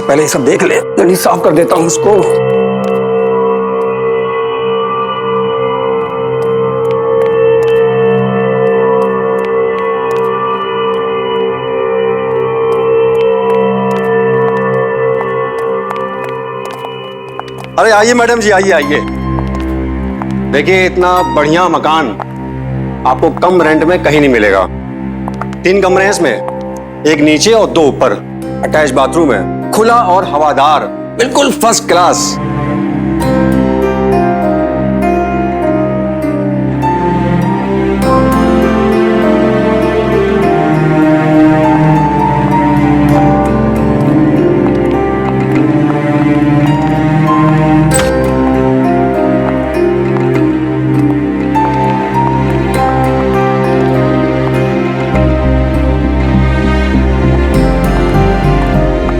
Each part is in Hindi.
पहले ये सब देख ले, जल्दी साफ कर देता हूँ उसको। अरे आइए मैडम जी, आइए आइए। देखिए इतना बढ़िया मकान आपको कम रेंट में कहीं नहीं मिलेगा। 3 कमरे हैं इसमें, एक नीचे और 2 ऊपर। अटैच बाथरूम है, खुला और हवादार, बिल्कुल फर्स्ट क्लास।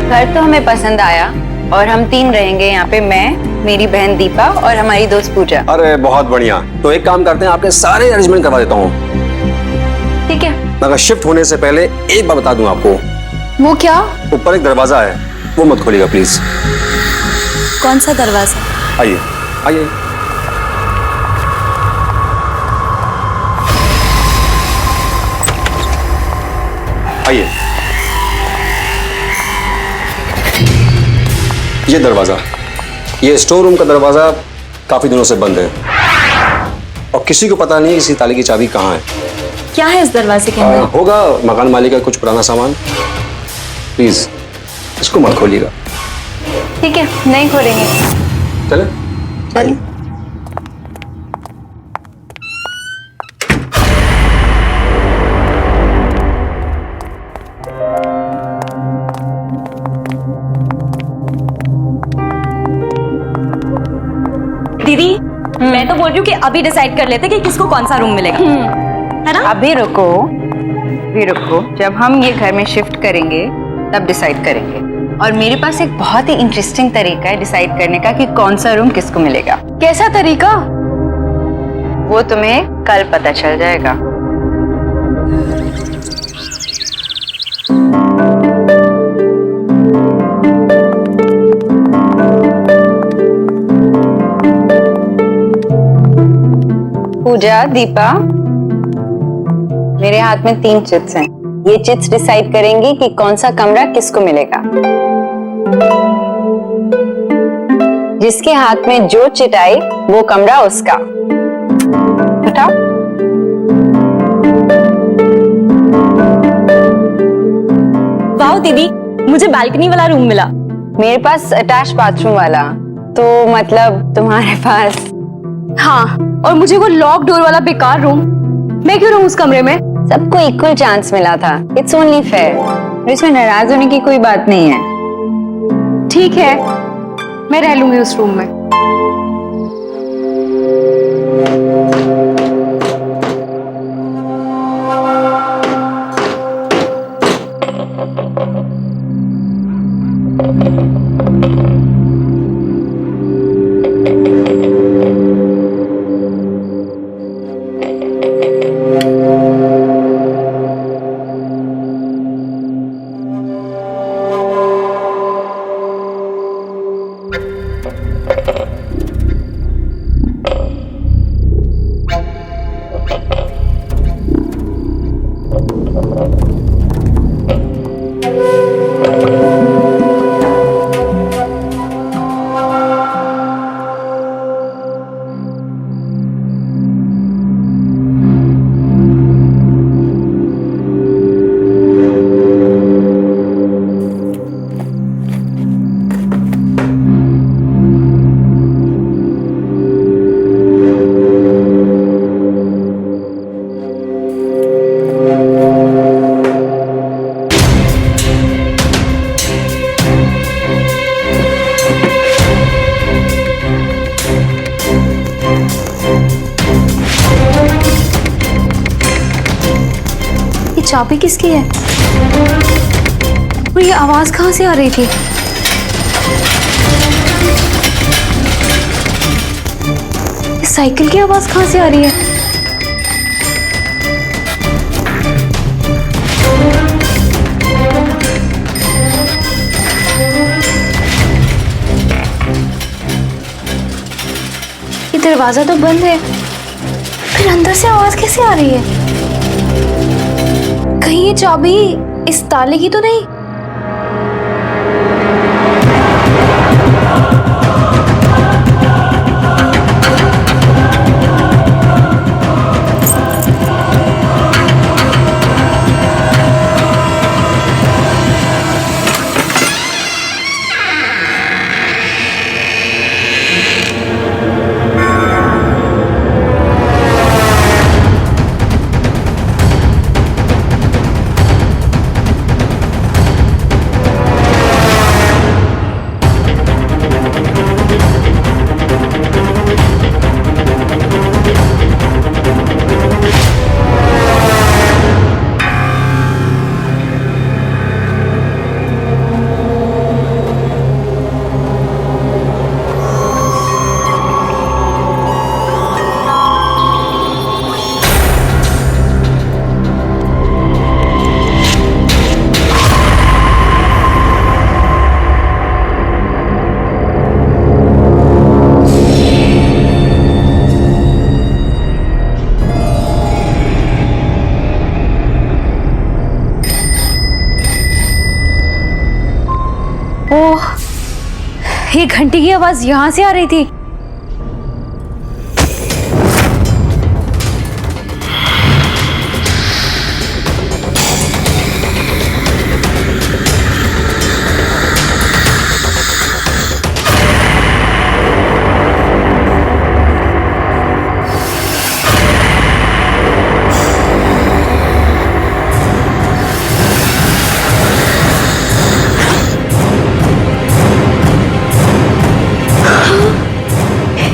घर तो हमें पसंद आया और हम 3 रहेंगे यहाँ पे, मैं, मेरी बहन दीपा और हमारी दोस्त पूजा। अरे बहुत बढ़िया। तो एक काम करते हैं, आपके सारे अरेंजमेंट करवा देता हूँ। ठीक है। मगर शिफ्ट होने से पहले एक बात बता दूं आपको। वो क्या? ऊपर एक दरवाजा है, वो मत खोलिएगा प्लीज। कौन सा दरवाजा? आइए आइए। आइए, ये दरवाजा, ये स्टोर रूम का दरवाजा काफी दिनों से बंद है और किसी को पता नहीं इसी ताले की चाबी कहाँ है। क्या है इस दरवाजे के अंदर? होगा मकान मालिक का कुछ पुराना सामान। प्लीज इसको मत खोलिएगा। ठीक है, नहीं खोलेंगे। चले चलिए। दीदी, मैं तो बोल रही हूँ कि अभी डिसाइड कर लेते कि किसको कौन सा रूम मिलेगा, है ना? अभी रुको, अभी रुको। जब हम ये घर में शिफ्ट करेंगे तब डिसाइड करेंगे। और मेरे पास एक बहुत ही इंटरेस्टिंग तरीका है डिसाइड करने का कि कौन सा रूम किसको मिलेगा। कैसा तरीका? वो तुम्हें कल पता चल जाएगा। पूजा, दीपा, मेरे हाथ में 3 चिट्स हैं। ये चिट्स डिसाइड करेंगी कि कौन सा कमरा किसको मिलेगा। जिसके हाथ में जो चिट आई वो कमरा उसका। उठाओ। वाह दीदी, मुझे बालकनी वाला रूम मिला। मेरे पास अटैच बाथरूम वाला, तो मतलब तुम्हारे पास। हाँ, और मुझे वो लॉक डोर वाला बेकार रूम। मैं क्यों रहूं उस कमरे में? सबको इक्वल चांस मिला था। It's only fair. इसमें नाराज होने की कोई बात नहीं है। ठीक है, मैं रह लूंगी उस रूम में। चाबी किसकी है? और ये आवाज कहाँ से आ रही थी? इस साइकिल की आवाज कहाँ से आ रही है? ये दरवाजा तो बंद है, फिर अंदर से आवाज कैसे आ रही है? कहीं ये चाबी इस ताले की तो नहीं? ओह, ये घंटी की आवाज यहां से आ रही थी।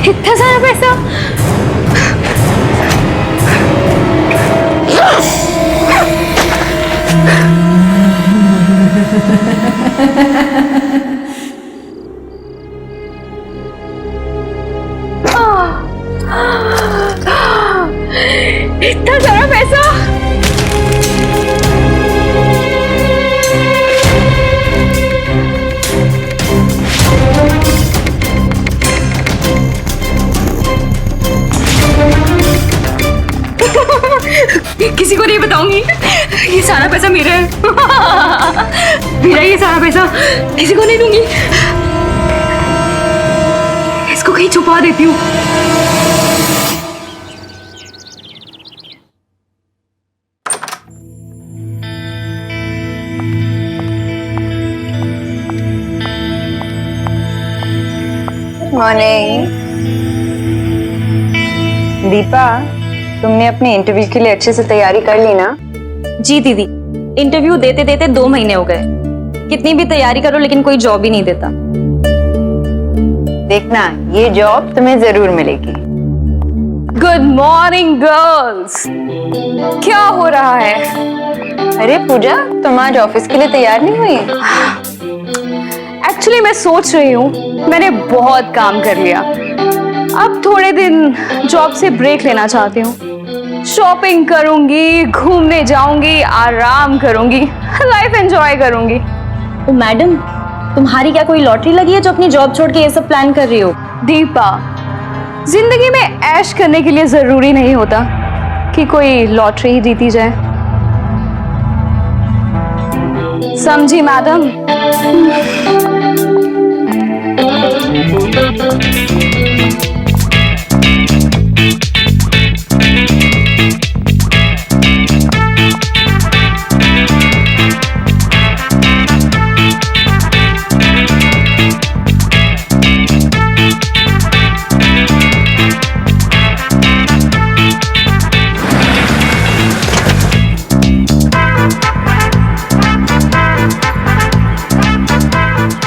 इतना सारा पैसा? इतना सारा पैसा? किसी को नहीं बताऊंगी, ये सारा पैसा मेरा है। मेरा ये सारा पैसा किसी को नहीं दूंगी, इसको कहीं छुपा देती हूँ। मॉर्निंग दीपा, तुमने अपने इंटरव्यू के लिए अच्छे से तैयारी कर ली ना? जी दीदी, इंटरव्यू देते देते 2 महीने हो गए। कितनी भी तैयारी करो लेकिन कोई जॉब ही नहीं देता। देखना, ये जॉब तुम्हें जरूर मिलेगी। गुड मॉर्निंग गर्ल्स, क्या हो रहा है? अरे पूजा, तुम आज ऑफिस के लिए तैयार नहीं हुई? एक्चुअली मैं सोच रही हूँ, मैंने बहुत काम कर लिया, अब थोड़े दिन जॉब से ब्रेक लेना चाहती हूँ। शॉपिंग करूंगी, घूमने जाऊंगी, आराम करूंगी, लाइफ एंजॉय करूंगी। तो मैडम, तुम्हारी क्या कोई लॉटरी लगी है जो अपनी जॉब छोड़ के ये सब प्लान कर रही हो? दीपा, जिंदगी में ऐश करने के लिए जरूरी नहीं होता कि कोई लॉटरी ही जीती जाए, समझी मैडम?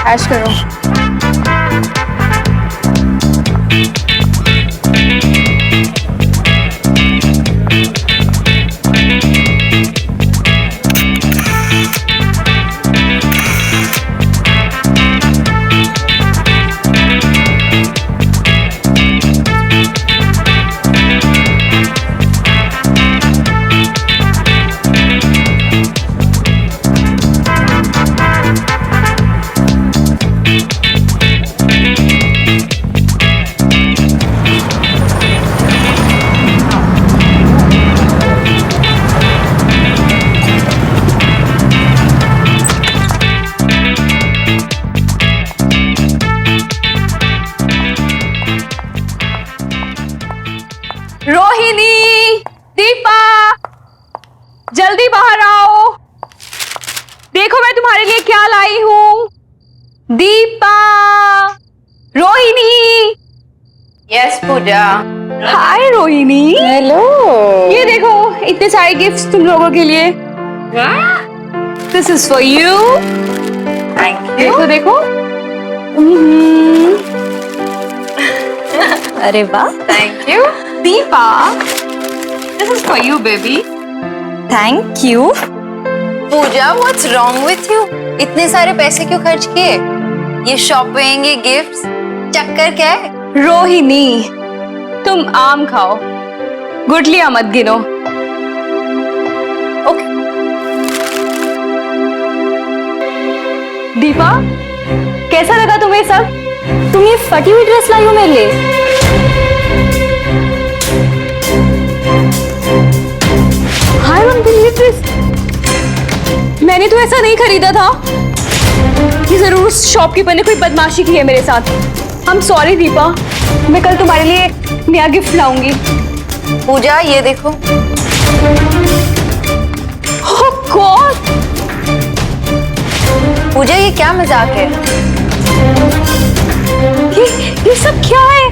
ऐश करो। रोहिणी, दीपा, जल्दी बाहर आओ। देखो मैं तुम्हारे लिए क्या लाई हूं। Deepa, Rohini. Yes Pooja. Hi Rohini. Hello. ये देखो इतने सारे गिफ्ट्स तुम लोगों के लिए। This is for you. Thank देखो देखो। अरे वाह, thank you. Deepa, this is for you baby. Thank you. Pooja what's wrong with you? इतने सारे पैसे क्यों खर्च किए? ये शॉपिंग, ये गिफ्ट्स, चक्कर क्या है? रोहिणी, तुम आम खाओ, गुठलियां मत गिनो। ओके। दीपा, कैसा लगा तुम्हें सब? तुम ये फटी हुई ड्रेस लाई हो मेरे लिए। हाय ये ड्रेस मैंने तो ऐसा नहीं खरीदा था। ये जरूर उस शॉपकीपर ने कोई बदमाशी की है मेरे साथ। आई एम सॉरी दीपा, मैं कल तुम्हारे लिए नया गिफ्ट लाऊंगी। पूजा ये देखो। ओह गॉड, पूजा ये क्या मजाक है? ये सब क्या है?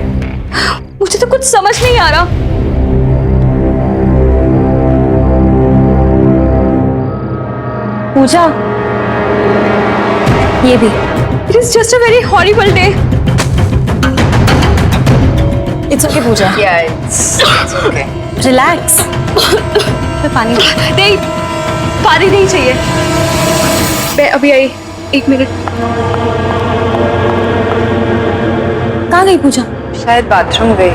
मुझे तो कुछ समझ नहीं आ रहा। पूजा, ये भी। It is just a very horrible day. It's okay Pooja, It's okay. Relax. पानी नहीं, पानी नहीं चाहिए। मैं अभी आई, 1 मिनट। कहाँ गई पूजा? शायद बाथरूम गई।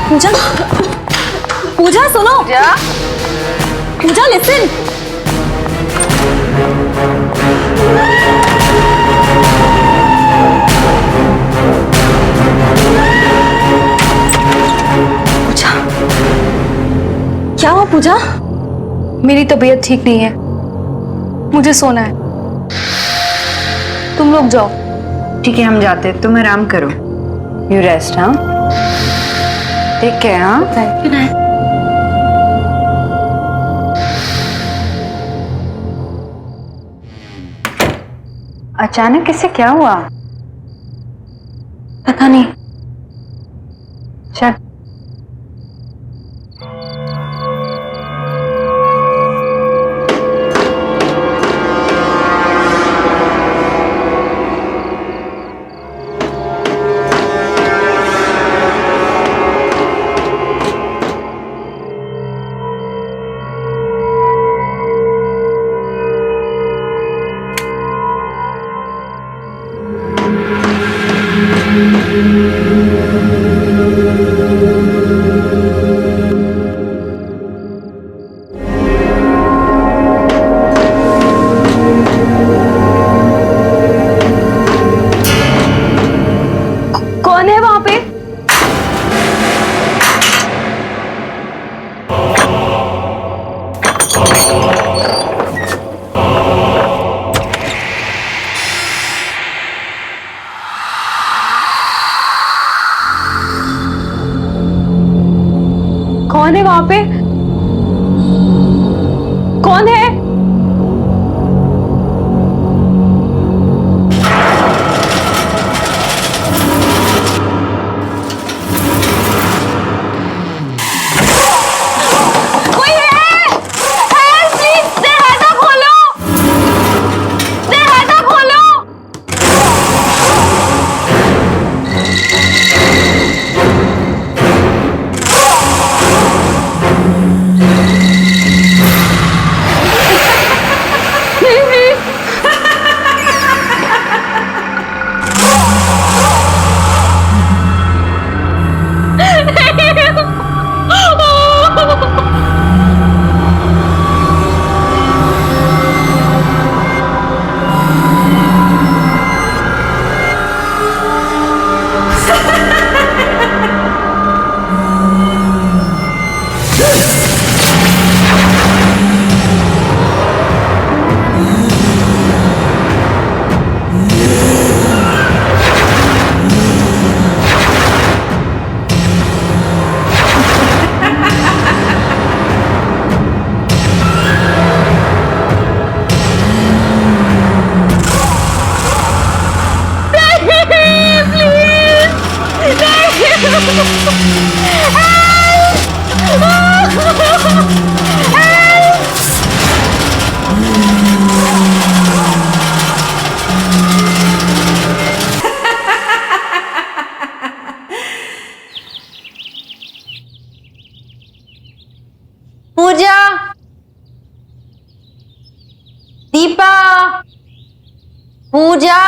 पूजा, पूजा सुनो। पूजा, पूजा लिसन। पूजा, क्या हुआ पूजा? मेरी तबीयत ठीक नहीं है, मुझे सोना है। तुम लोग जाओ। ठीक है हम जाते हैं, तुम आराम करो। You rest. हाँ ठीक है। हाँ अचानक इससे क्या हुआ? पता नहीं। चल। कौन है वहां पे? कौन है वहां पे? कौन है? कोई है? Help, please! दरवाजा खोलो! दरवाजा खोलो! पूजा, दीपा, पूजा,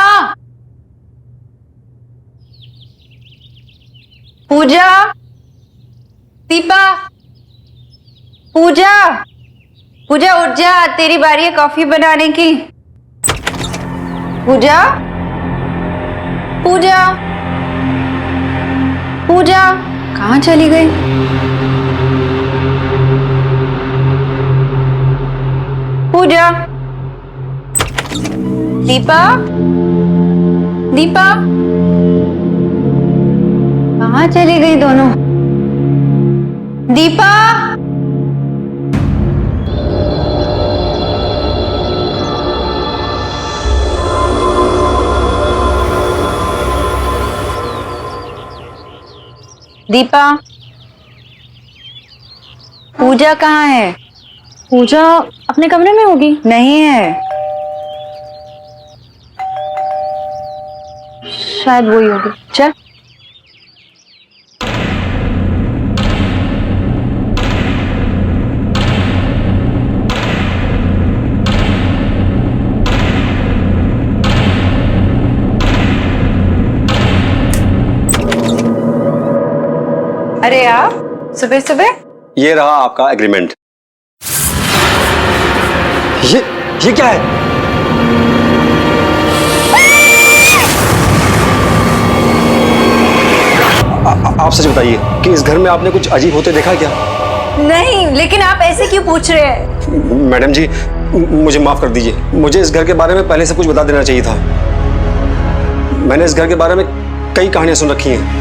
पूजा, दीपा, पूजा, पूजा उठ जा, तेरी बारी है कॉफी बनाने की। पूजा, पूजा, पूजा, कहाँ चली गई? पूजा, दीपा, दीपा, कहाँ चली गई दोनों? दीपा, दीपा, पूजा कहाँ है? पूजा अपने कमरे में होगी। नहीं है। शायद वही होगी। चल। अरे आप सुबह सुबह? ये रहा आपका एग्रीमेंट। ये क्या है? आप सच बताइए कि इस घर में आपने कुछ अजीब होते देखा क्या? नहीं, लेकिन आप ऐसे क्यों पूछ रहे हैं? मैडम जी, मुझे माफ कर दीजिए। मुझे इस घर के बारे में पहले से कुछ बता देना चाहिए था। मैंने इस घर के बारे में कई कहानियां सुन रखी हैं।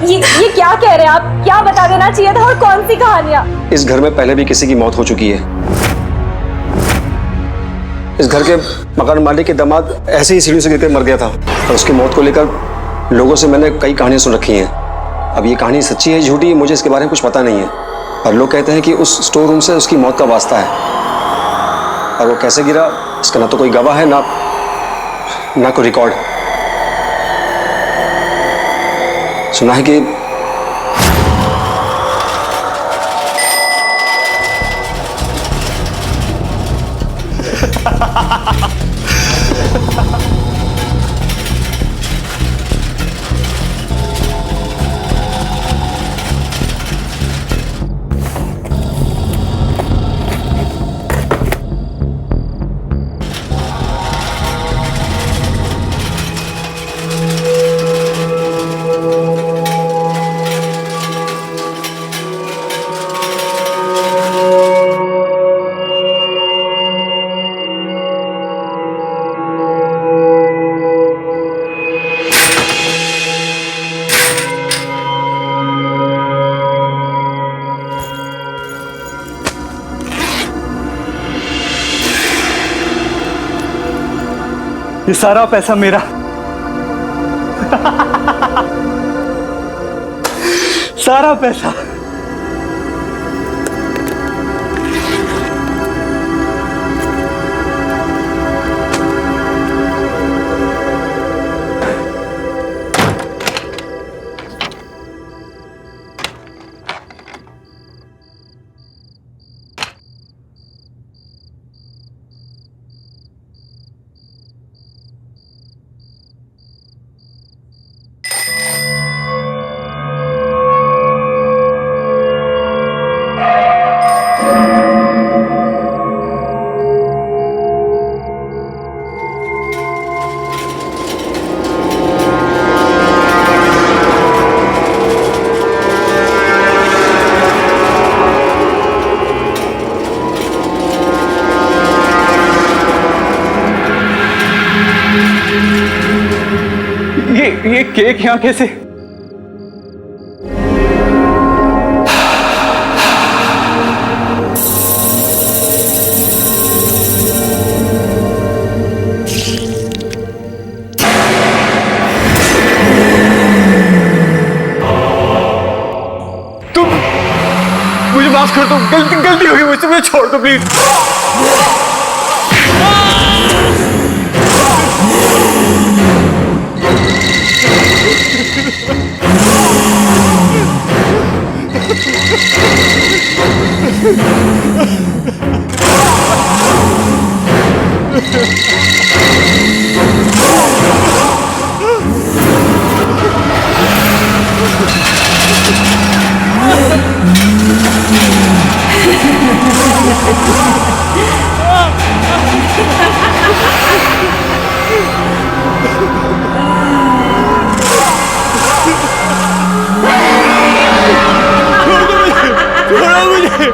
ये क्या कह रहे हैं आप? क्या बता देना चाहिए था और कौन सी कहानियां? इस घर में पहले भी किसी की मौत हो चुकी है। इस घर के मकान मालिक के दामाद ऐसे ही सीढ़ी से गिरकर मर गया था और उसकी मौत को लेकर लोगों से मैंने कई कहानियां सुन रखी हैं। अब ये कहानी सच्ची है झूठी, मुझे इसके बारे में कुछ पता नहीं है, पर लोग कहते हैं कि उस स्टोर रूम से उसकी मौत का वास्ता है। और वो कैसे गिरा इसका ना तो कोई गवाह है ना कोई रिकॉर्ड। सुना है कि ये सारा पैसा मेरा सारा पैसा। ये केक यहाँ कैसे? तुम मुझे माफ कर दो, गलती हो गई मुझसे, मुझे छोड़ दो प्लीज। छोड़ो मुझे।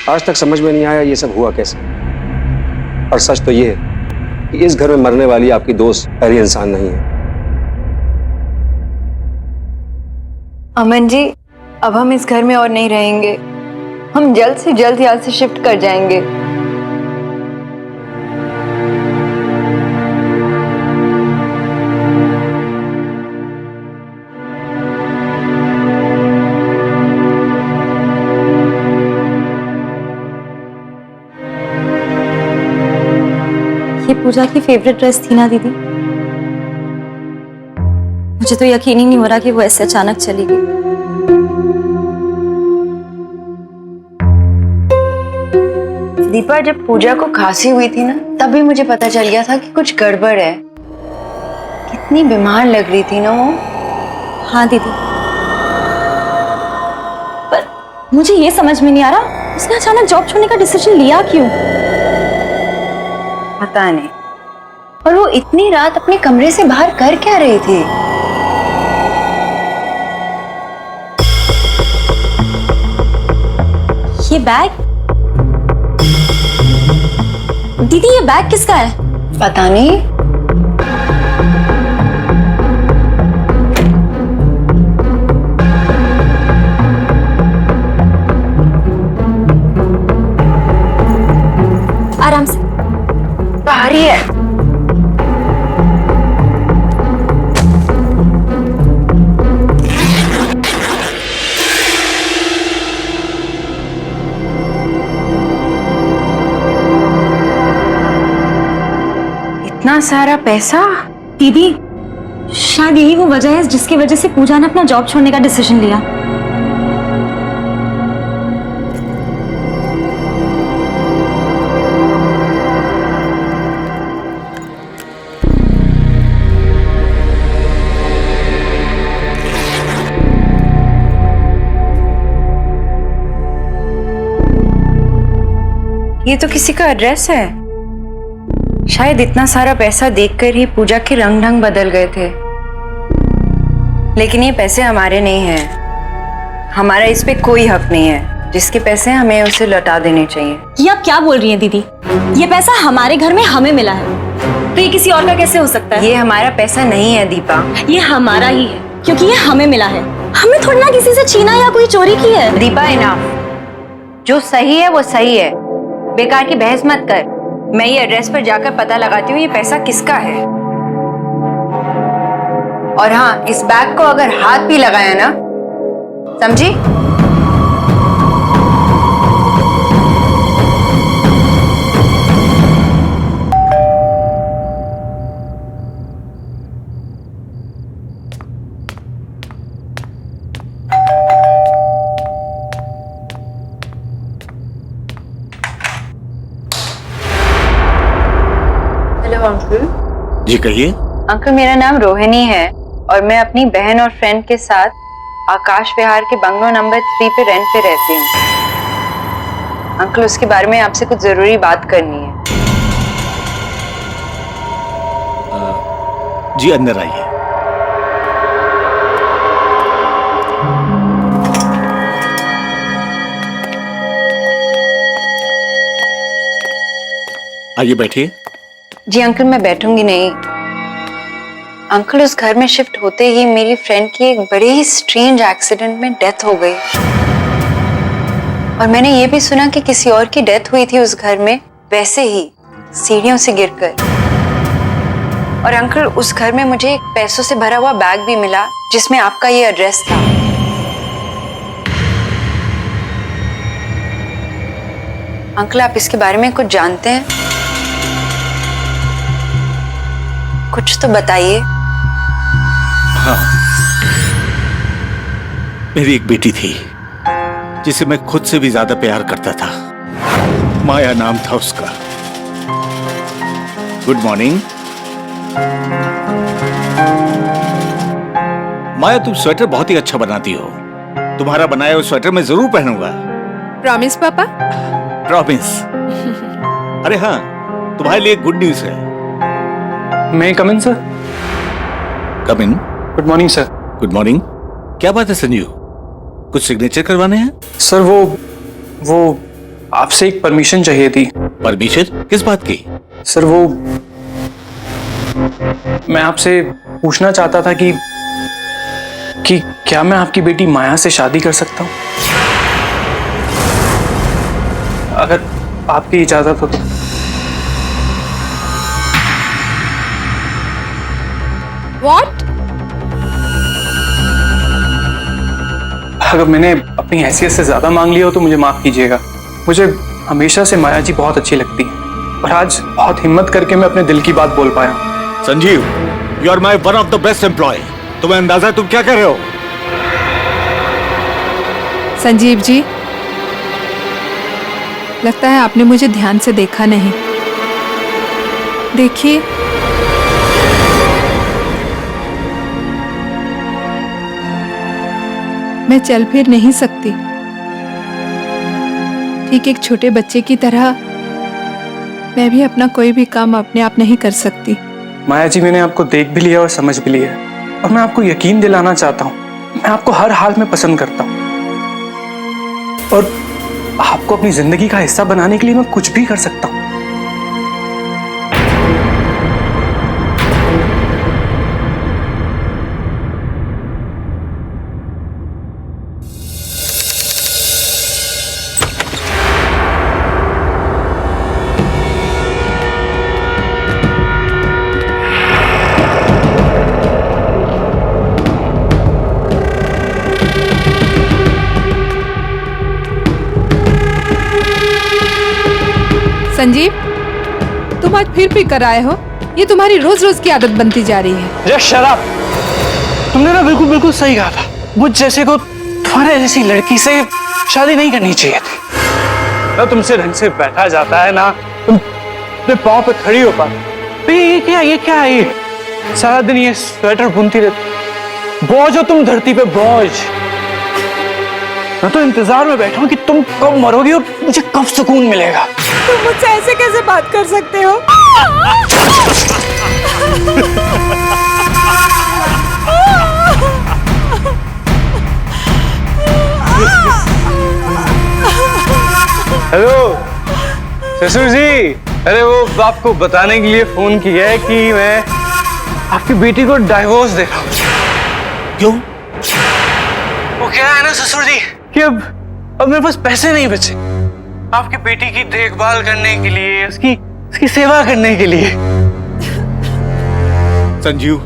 आज तक समझ में नहीं आया ये सब हुआ कैसे। और सच तो ये है कि इस घर में मरने वाली आपकी दोस्त पहली इंसान नहीं है। अमन जी, अब हम इस घर में और नहीं रहेंगे। हम जल्द से जल्द यहाँ से शिफ्ट कर जाएंगे। ये पूजा की फेवरेट ड्रेस थी ना दीदी? मुझे तो यकीन ही नहीं हो रहा कि वो ऐसे अचानक चली गई। दीपा, जब पूजा को खांसी हुई थी ना, तभी मुझे पता चल गया था कि कुछ गड़बड़ है। कितनी बीमार लग रही थी ना वो। हाँ दीदी, पर मुझे ये समझ में नहीं आ रहा उसने अचानक जॉब छोड़ने का डिसीजन लिया क्यों? पता नहीं। और वो इतनी रात अपने कमरे से बाहर कर क्या रही थी? ये बैग दीदी, ये बैग किसका है? पता नहीं। आराम से। भारी है। इतना सारा पैसा? दीदी, शायद यही वो वजह है जिसकी वजह से पूजा ने अपना जॉब छोड़ने का डिसीजन लिया। ये तो किसी का एड्रेस है। शायद इतना सारा पैसा देखकर ही पूजा के रंग ढंग बदल गए थे। लेकिन ये पैसे हमारे नहीं हैं। हमारा इस पे कोई हक नहीं है। जिसके पैसे हैं हमें उसे लौटा देने चाहिए। ये आप क्या बोल रही हैं दीदी? ये पैसा हमारे घर में हमें मिला है, तो ये किसी और का कैसे हो सकता है? ये हमारा पैसा नहीं है दीपा। ये हमारा ही है क्योंकि ये हमें मिला है। हमने थोड़ी ना किसी से छीना या कोई चोरी की है। दीपा, इनाफ। जो सही है वो सही है। बेकार की बहस मत कर। मैं ये एड्रेस पर जाकर पता लगाती हूँ ये पैसा किसका है। और हाँ, इस बैग को अगर हाथ भी लगाया ना, समझी? Hello uncle. जी कहिए। अंकल, मेरा नाम रोहिणी है और मैं अपनी बहन और फ्रेंड के साथ आकाश विहार के बंगलो नंबर 3 पे रेंट पे रहती हूँ। अंकल, उसके बारे में आपसे कुछ जरूरी बात करनी है। जी अंदर आइए। आइए बैठिए। जी अंकल, मैं बैठूंगी नहीं। अंकल उस घर में शिफ्ट होते ही मेरी फ्रेंड की एक बड़े ही स्ट्रेंज एक्सीडेंट में डेथ हो गई। और मैंने ये भी सुना कि किसी और की डेथ हुई थी उस घर में, वैसे ही सीढ़ियों से गिरकर। और अंकल उस घर में मुझे एक पैसों से भरा हुआ बैग भी मिला जिसमें आपका ये एड्रेस था। अंकल आप इसके बारे में कुछ जानते हैं? कुछ तो बताइए। हाँ, मेरी एक बेटी थी जिसे मैं खुद से भी ज्यादा प्यार करता था। माया नाम था उसका। Good morning. माया, तुम स्वेटर बहुत ही अच्छा बनाती हो। तुम्हारा बनाया हुआ स्वेटर मैं जरूर पहनूंगा। प्रॉमिस पापा? प्रॉमिस। अरे हाँ, तुम्हारे लिए गुड न्यूज है। मैं come in sir? Come in. Good morning sir. Good morning. क्या बात है संजीव, कुछ सिग्नेचर करवाने हैं? सर वो आपसे एक परमिशन चाहिए थी। परमिशन किस बात की? सर वो मैं आपसे पूछना चाहता था कि क्या मैं आपकी बेटी माया से शादी कर सकता हूं, अगर आपकी इजाजत हो तो। What? अगर मैंने अपनी हैसियत से ज्यादा मांग लिया हो तो मुझे माफ कीजिएगा। मुझे हमेशा से माया जी बहुत अच्छी लगती है और आज बहुत हिम्मत करके मैं अपने दिल की बात बोल पाया। Sanjeev, you are my one of the best employ. तुम्हें अंदाजा है तुम क्या कर रहे हो? संजीव जी, लगता है आपने मुझे ध्यान से देखा नहीं। देखिए, मैं चल फिर नहीं सकती। ठीक एक छोटे बच्चे की तरह मैं भी अपना कोई भी काम अपने आप नहीं कर सकती। माया जी, मैंने आपको देख भी लिया और समझ भी लिया और मैं आपको यकीन दिलाना चाहता हूँ, मैं आपको हर हाल में पसंद करता हूँ और आपको अपनी जिंदगी का हिस्सा बनाने के लिए मैं कुछ भी कर सकता हूँ। संजीव, तुम आज फिर कर आए हो। ये तुम्हारी रोज रोज की आदत बनती जा रही है। Just shut up. तुमने ना बिल्कुल सही कहा था। मुझ जैसे को तुम्हारे जैसी लड़की से शादी नहीं करनी चाहिए थी। ना तुमसे ढंग से बैठा जाता है, ना तुम अपने पाँव पे खड़ी हो पाती। ये क्या है ये? सारा दिन ये स्वेटर बुनती रहती। बोझ हो तुम धरती पे, बोझ। मैं तो इंतजार में बैठा हूँ कि तुम कब मरोगी और मुझे कब सुकून मिलेगा। तुम मुझसे ऐसे कैसे बात कर सकते हो? हेलो ससुर जी, अरे वो आपको बताने के लिए फोन किया है कि मैं आपकी बेटी को डाइवोर्स दे रहा हूँ। क्यों? वो क्या है ना ससुर जी कि अब मेरे पास पैसे नहीं बचे आपकी बेटी की देखभाल करने के लिए, उसकी सेवा करने के लिए। संजीव,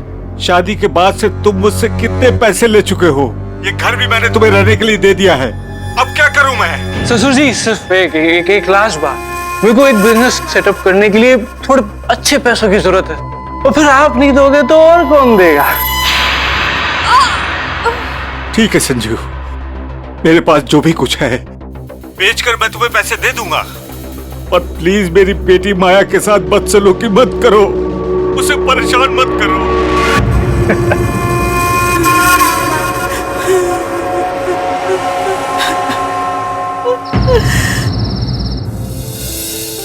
शादी के बाद से तुम मुझसे कितने पैसे ले चुके हो? ये घर भी मैंने तुम्हें रहने के लिए दे दिया है। अब क्या करूं मैं? ससुर जी, सिर्फ एक लास्ट बात, मेरे को एक बिजनेस सेटअप करने के लिए थोड़े अच्छे पैसों की जरूरत है और फिर आप नहीं दोगे तो और कौन देगा? ठीक है संजीव, मेरे पास जो भी कुछ है बेचकर मैं तुम्हें पैसे दे दूंगा, पर प्लीज मेरी बेटी माया के साथ बदसलूकी मत करो, उसे परेशान मत करो।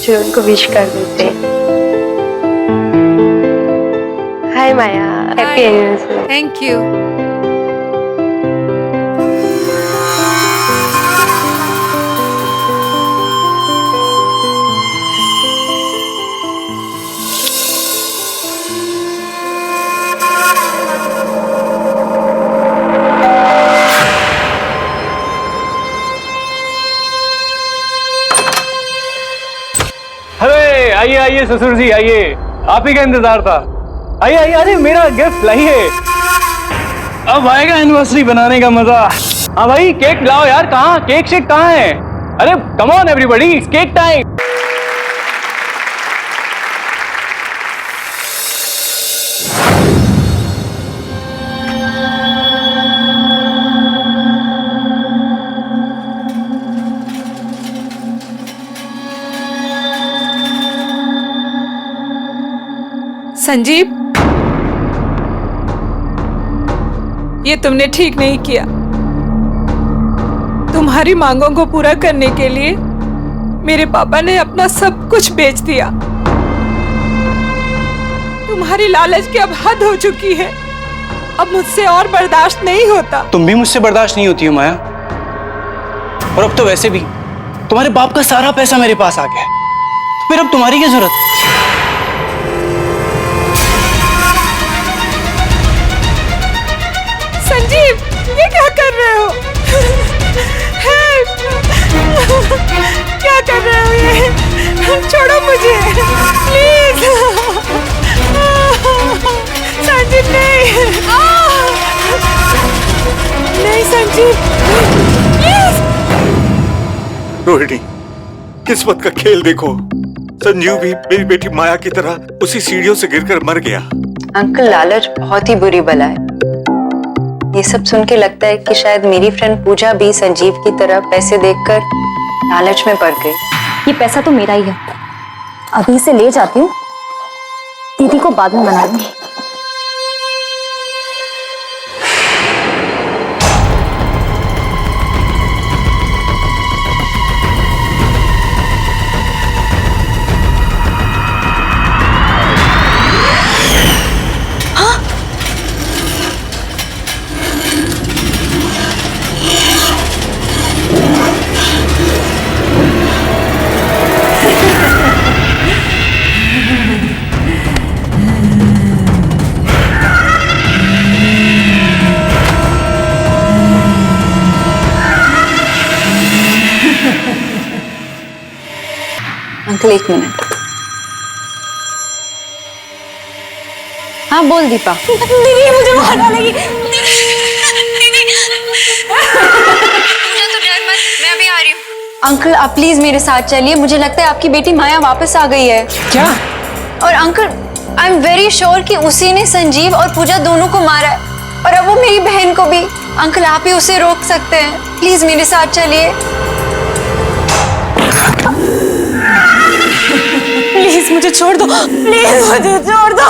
जो उनको विश कर देते। हाय माया, हैप्पी एनिवर्सरी। Thank you. आइए ससुर जी आइए, आप ही का इंतजार था। आइए आइए, अरे मेरा गिफ्ट लाइए, अब आएगा एनिवर्सरी बनाने का मजा। हाँ भाई केक लाओ यार, कहाँ केक शेक कहाँ है? अरे come on everybody, it's cake time. Sanjeev, ये तुमने ठीक नहीं किया। तुम्हारी मांगों को पूरा करने के लिए मेरे पापा ने अपना सब कुछ बेच दिया। तुम्हारी लालच की अब हद हो चुकी है, अब मुझसे और बर्दाश्त नहीं होता। तुम भी मुझसे बर्दाश्त नहीं होती हो माया, और अब तो वैसे भी तुम्हारे बाप का सारा पैसा मेरे पास आ गया है, तो फिर अब तुम्हारी क्या जरूरत? संजीव, ये क्या कर रहे हो? हेल्प! क्या कर रहे हो ये? छोड़ो मुझे, प्लीज। संजीव नहीं, नहीं संजीव, प्लीज। रोहिणी, किस्मत का खेल देखो। संजीव भी मेरी बेटी माया की तरह उसी सीढ़ियों से गिरकर मर गया। अंकल, लालच बहुत ही बुरी बला है। ये सब सुन के लगता है कि शायद मेरी फ्रेंड पूजा भी संजीव की तरह पैसे देखकर लालच में पड़ गई। ये पैसा तो मेरा ही है, अभी इसे ले जाती हूँ, दीदी को बाद में मना दूंगी। अंकल, एक मिनट। हाँ बोल दीपा। दीदी मुझे मार डालेगी। मैं अभी आ रही हूँ। अंकल, आप प्लीज मेरे साथ चलिए, मुझे लगता है आपकी बेटी माया वापस आ गई है। क्या? और uncle, I am very sure कि उसी ने संजीव और पूजा दोनों को मारा है, और अब वो मेरी बहन को भी। अंकल, आप ही उसे रोक सकते हैं, प्लीज मेरे साथ चलिए। प्लीज मुझे छोड़ दो, प्लीज मुझे छोड़ दो।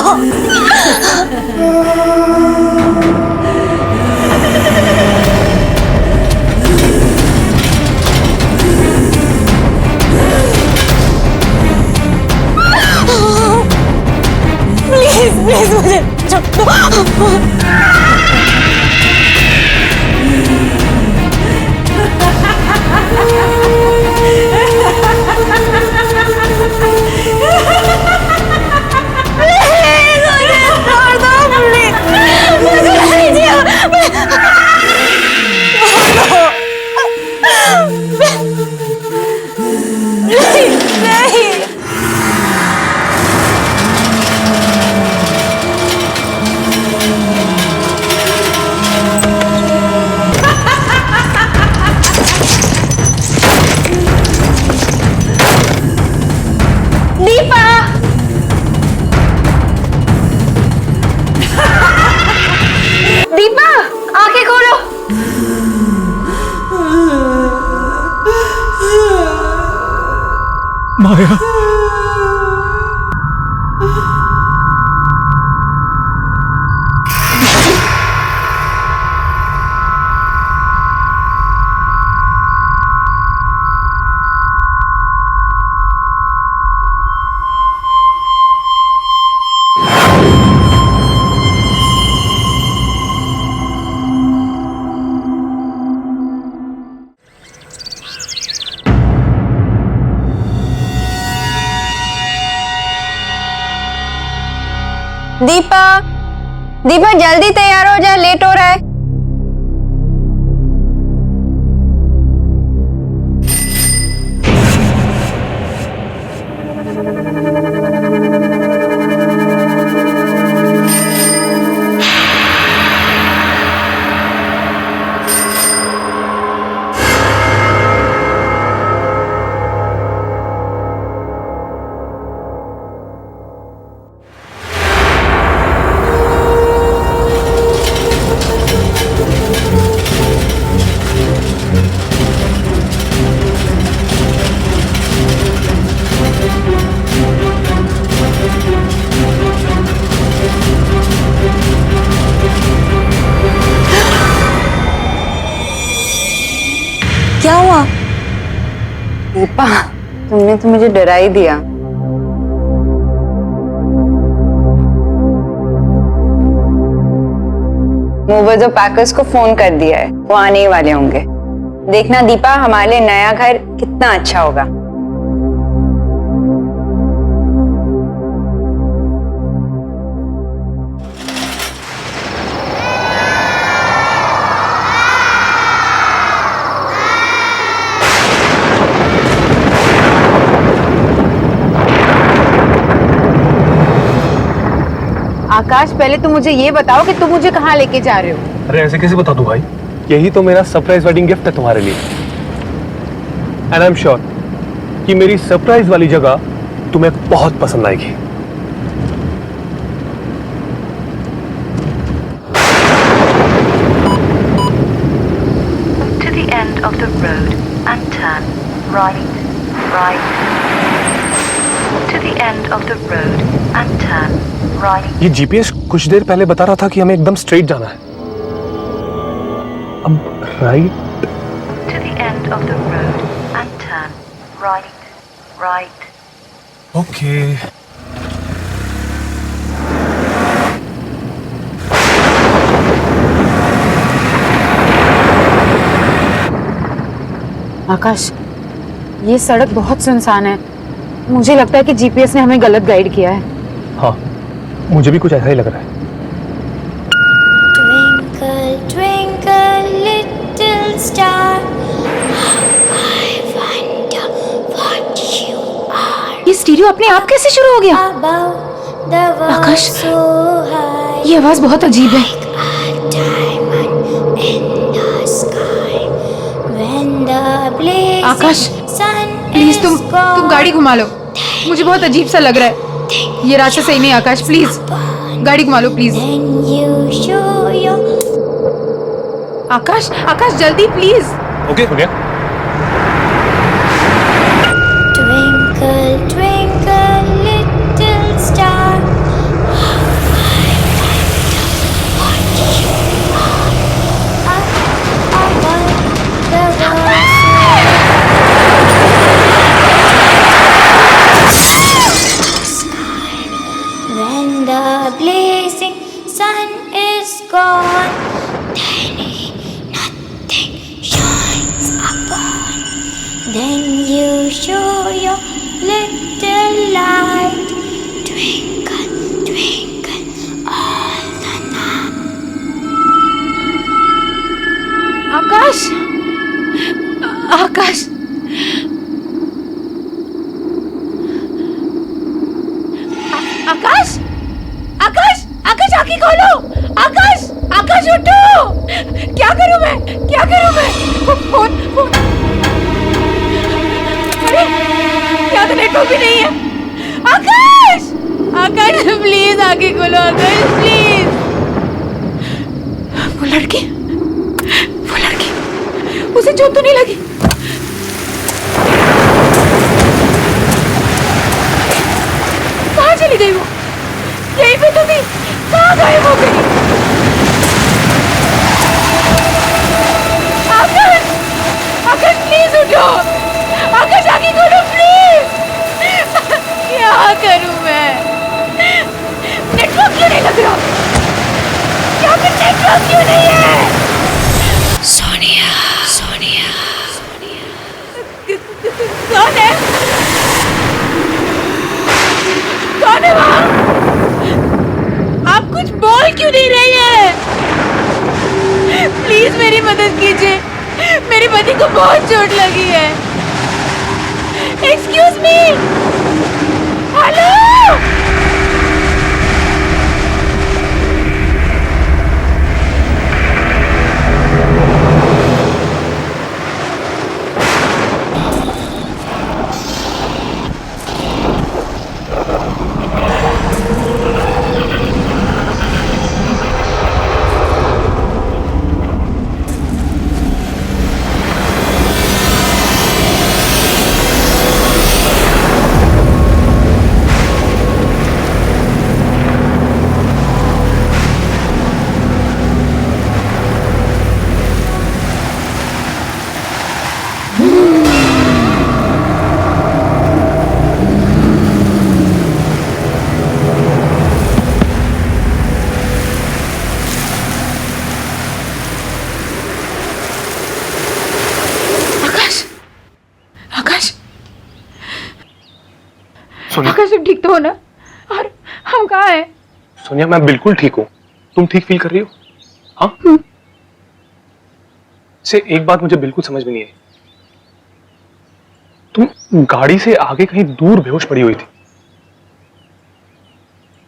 प्लीज प्लीज मुझे छोड़ दो। दीपा, आंखें खोलो। माया, दीपा, दीपा जल्दी तैयार हो जा, लेट हो रहा है। दीपा, तुमने तो मुझे डरा ही दिया। मूवर्स और पैकर्स को फोन कर दिया है, वो आने ही वाले होंगे। देखना दीपा, हमारे लिए नया घर कितना अच्छा होगा। आकाश, पहले तुम मुझे ये बताओ कि तुम मुझे कहाँ लेके जा रहे हो? अरे ऐसे कैसे बता दूं भाई, यही तो मेरा सरप्राइज वेडिंग गिफ्ट है तुम्हारे लिए। एंड आई एम श्योर कि मेरी सरप्राइज वाली जगह तुम्हें बहुत पसंद आएगी। To the end of the road and turn right, right. To the end of the road and turn right. ये जीपीएस कुछ देर पहले बता रहा था कि हमें एकदम स्ट्रेट जाना है। अब right. To the end of the road and turn right, right. Okay. Akash, ये सड़क बहुत सुनसान है। मुझे लगता है कि जीपीएस ने हमें गलत गाइड किया है। हाँ, मुझे भी कुछ ऐसा ही लग रहा है। Twinkle, twinkle, little star, I wonder what you are. ये स्टीरियो अपने आप कैसे शुरू हो गया? Above the world Akash, so high, ये आवाज बहुत अजीब है। like a diamond in the sky. When the blazing Akash, sun please is तुम gone, गाड़ी घुमा लो। मुझे बहुत अजीब सा लग रहा है। ये रास्ता सही नहीं। आकाश प्लीज गाड़ी घुमा लो please. then you show your Akash, Akash जल्दी प्लीज। ओके, हो गया। Twinkle, twinkle, little star, how I wonder what you are. Above the world sky. When the blazing sun is gone, then nothing shines upon. Then you show your little light, twinkle, twinkle, all the night. आकाश, आकाश, आकाश, आकाश, आकाश आंखें खोलो। आकाश, आकाश उठो। क्या करूं मैं, क्या करूं मैं? Phone, phone. अरे यहाँ तो नेटवर्क भी नहीं है। आकाश, आकाश प्लीज आंखें खोलो। आकाश प्लीज। वो लड़की, उसे चोट तो नहीं लगी? कहाँ चली गई वो? यहीं पे तो थी, कहाँ गायब हो गई? आकाश, आकाश प्लीज उठो। आकाश आगे खोलो प्लीज। क्या करूं मैं? नेटवर्क क्यों नहीं लग रहा? यहाँ पे नेटवर्क क्यों नहीं है? सोनिया, सोनिया, कौन है? कौन है वहाँ? आप कुछ बोल क्यों नहीं रही है? प्लीज मेरी मदद कीजिए। मेरे पति को बहुत चोट लगी है। Excuse me. हेलो। सोनिया, आकाश तुम ठीक तो हो ना? और हम कहाँ हैं? सोनिया मैं बिल्कुल ठीक हूँ। तुम ठीक फील कर रही हो? हाँ? से एक बात मुझे बिल्कुल समझ में नहीं आई। तुम गाड़ी से आगे कहीं दूर बेहोश पड़ी हुई थी,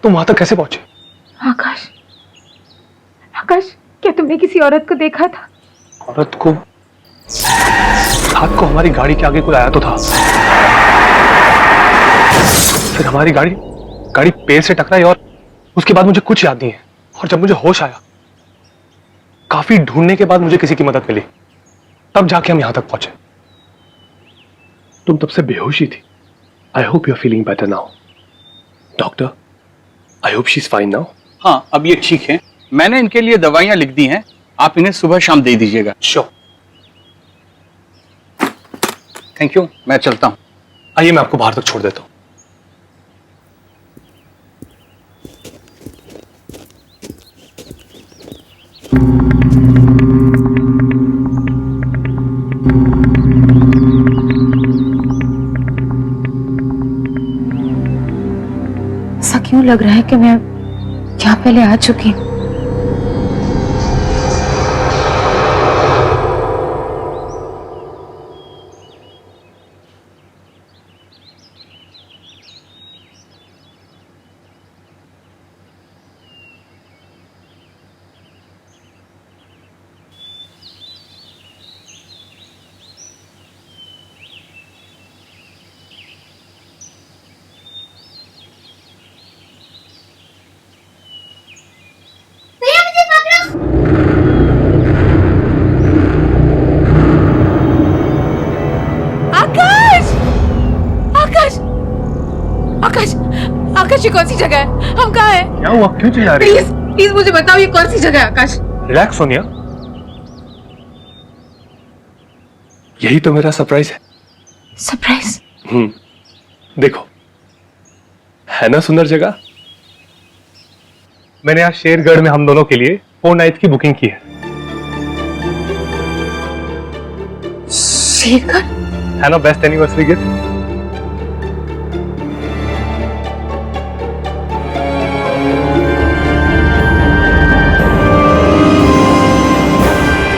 तुम वहां तक कैसे पहुंचे? आकाश, आकाश क्या तुमने किसी औरत को देखा था? औरत को? रात को हमारी गाड़ी के आगे कोई आया तो था, फिर हमारी गाड़ी पेड़ से टकराई और उसके बाद मुझे कुछ याद नहीं है। और जब मुझे होश आया, काफी ढूंढने के बाद मुझे किसी की मदद मिली, तब जाके हम यहां तक पहुंचे। तुम तब से बेहोश ही थी। I hope you are feeling better now. Doctor, I hope she is fine now. हाँ, अब ये ठीक है। मैंने इनके लिए दवाइयां लिख दी हैं, आप इन्हें सुबह शाम दे दीजिएगा। श्योर। थैंक यू, मैं चलता हूँ। आइए मैं आपको बाहर तक छोड़ देता हूँ। ऐसा क्यों लग रहा है कि मैं यहाँ पहले आ चुकी हूँ? आकाश, आकाश, आकाश, आकाश ये कौन सी जगह है? हम कहाँ हैं? क्या हुआ? क्यों चिल्ला रही है? प्लीज प्लीज मुझे बताओ ये कौन सी जगह है? आकाश रिलैक्स सोनिया, यही तो मेरा सरप्राइज है। सरप्राइज? देखो, है ना सुंदर जगह। मैंने आज शेरगढ़ में हम दोनों के लिए 4 नाइट की बुकिंग की है। शेरगढ़? है ना बेस्ट एनिवर्सरी गिफ्ट?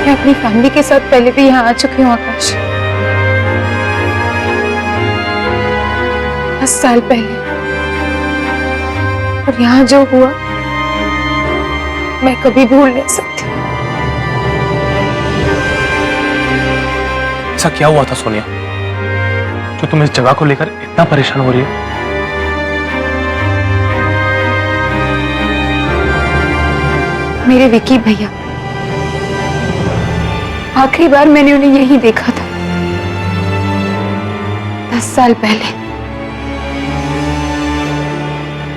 मैं अपनी फैमिली के साथ पहले भी यहाँ आ चुकी हूँ आकाश, 10 साल पहले। और यहाँ जो हुआ मैं कभी भूल नहीं सकती। ऐसा क्या हुआ था सोनिया जो तुम इस जगह को लेकर इतना परेशान हो रही हो? मेरे विकी भैया, आखिरी बार मैंने उन्हें यहीं देखा था 10 साल पहले।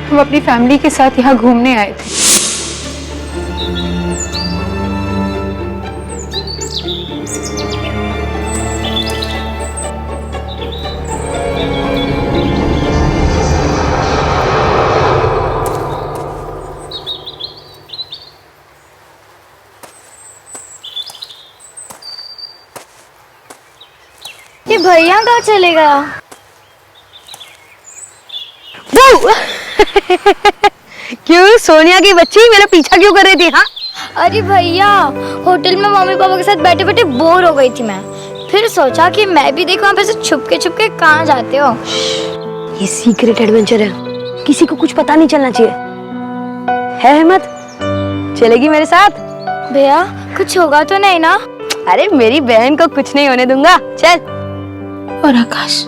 हम अपनी फैमिली के साथ यहाँ घूमने आए थे। ये भैया कहाँ चले गया? क्यों सोनिया की बच्ची मेरा पीछा क्यों कर रही थी? हाँ अरे भैया, होटल में मम्मी पापा के साथ बैठे बैठे बोर हो गई थी मैं। फिर सोचा कि मैं भी देखूं आप ऐसे छुप के कहाँ जाते हो। ये सीक्रेट एडवेंचर है, किसी को कुछ पता नहीं चलना चाहिए। है हिम्मत? चलेगी मेरे साथ? भैया कुछ होगा तो नहीं ना? अरे मेरी बहन को कुछ नहीं होने दूंगा, चल। और आकाश,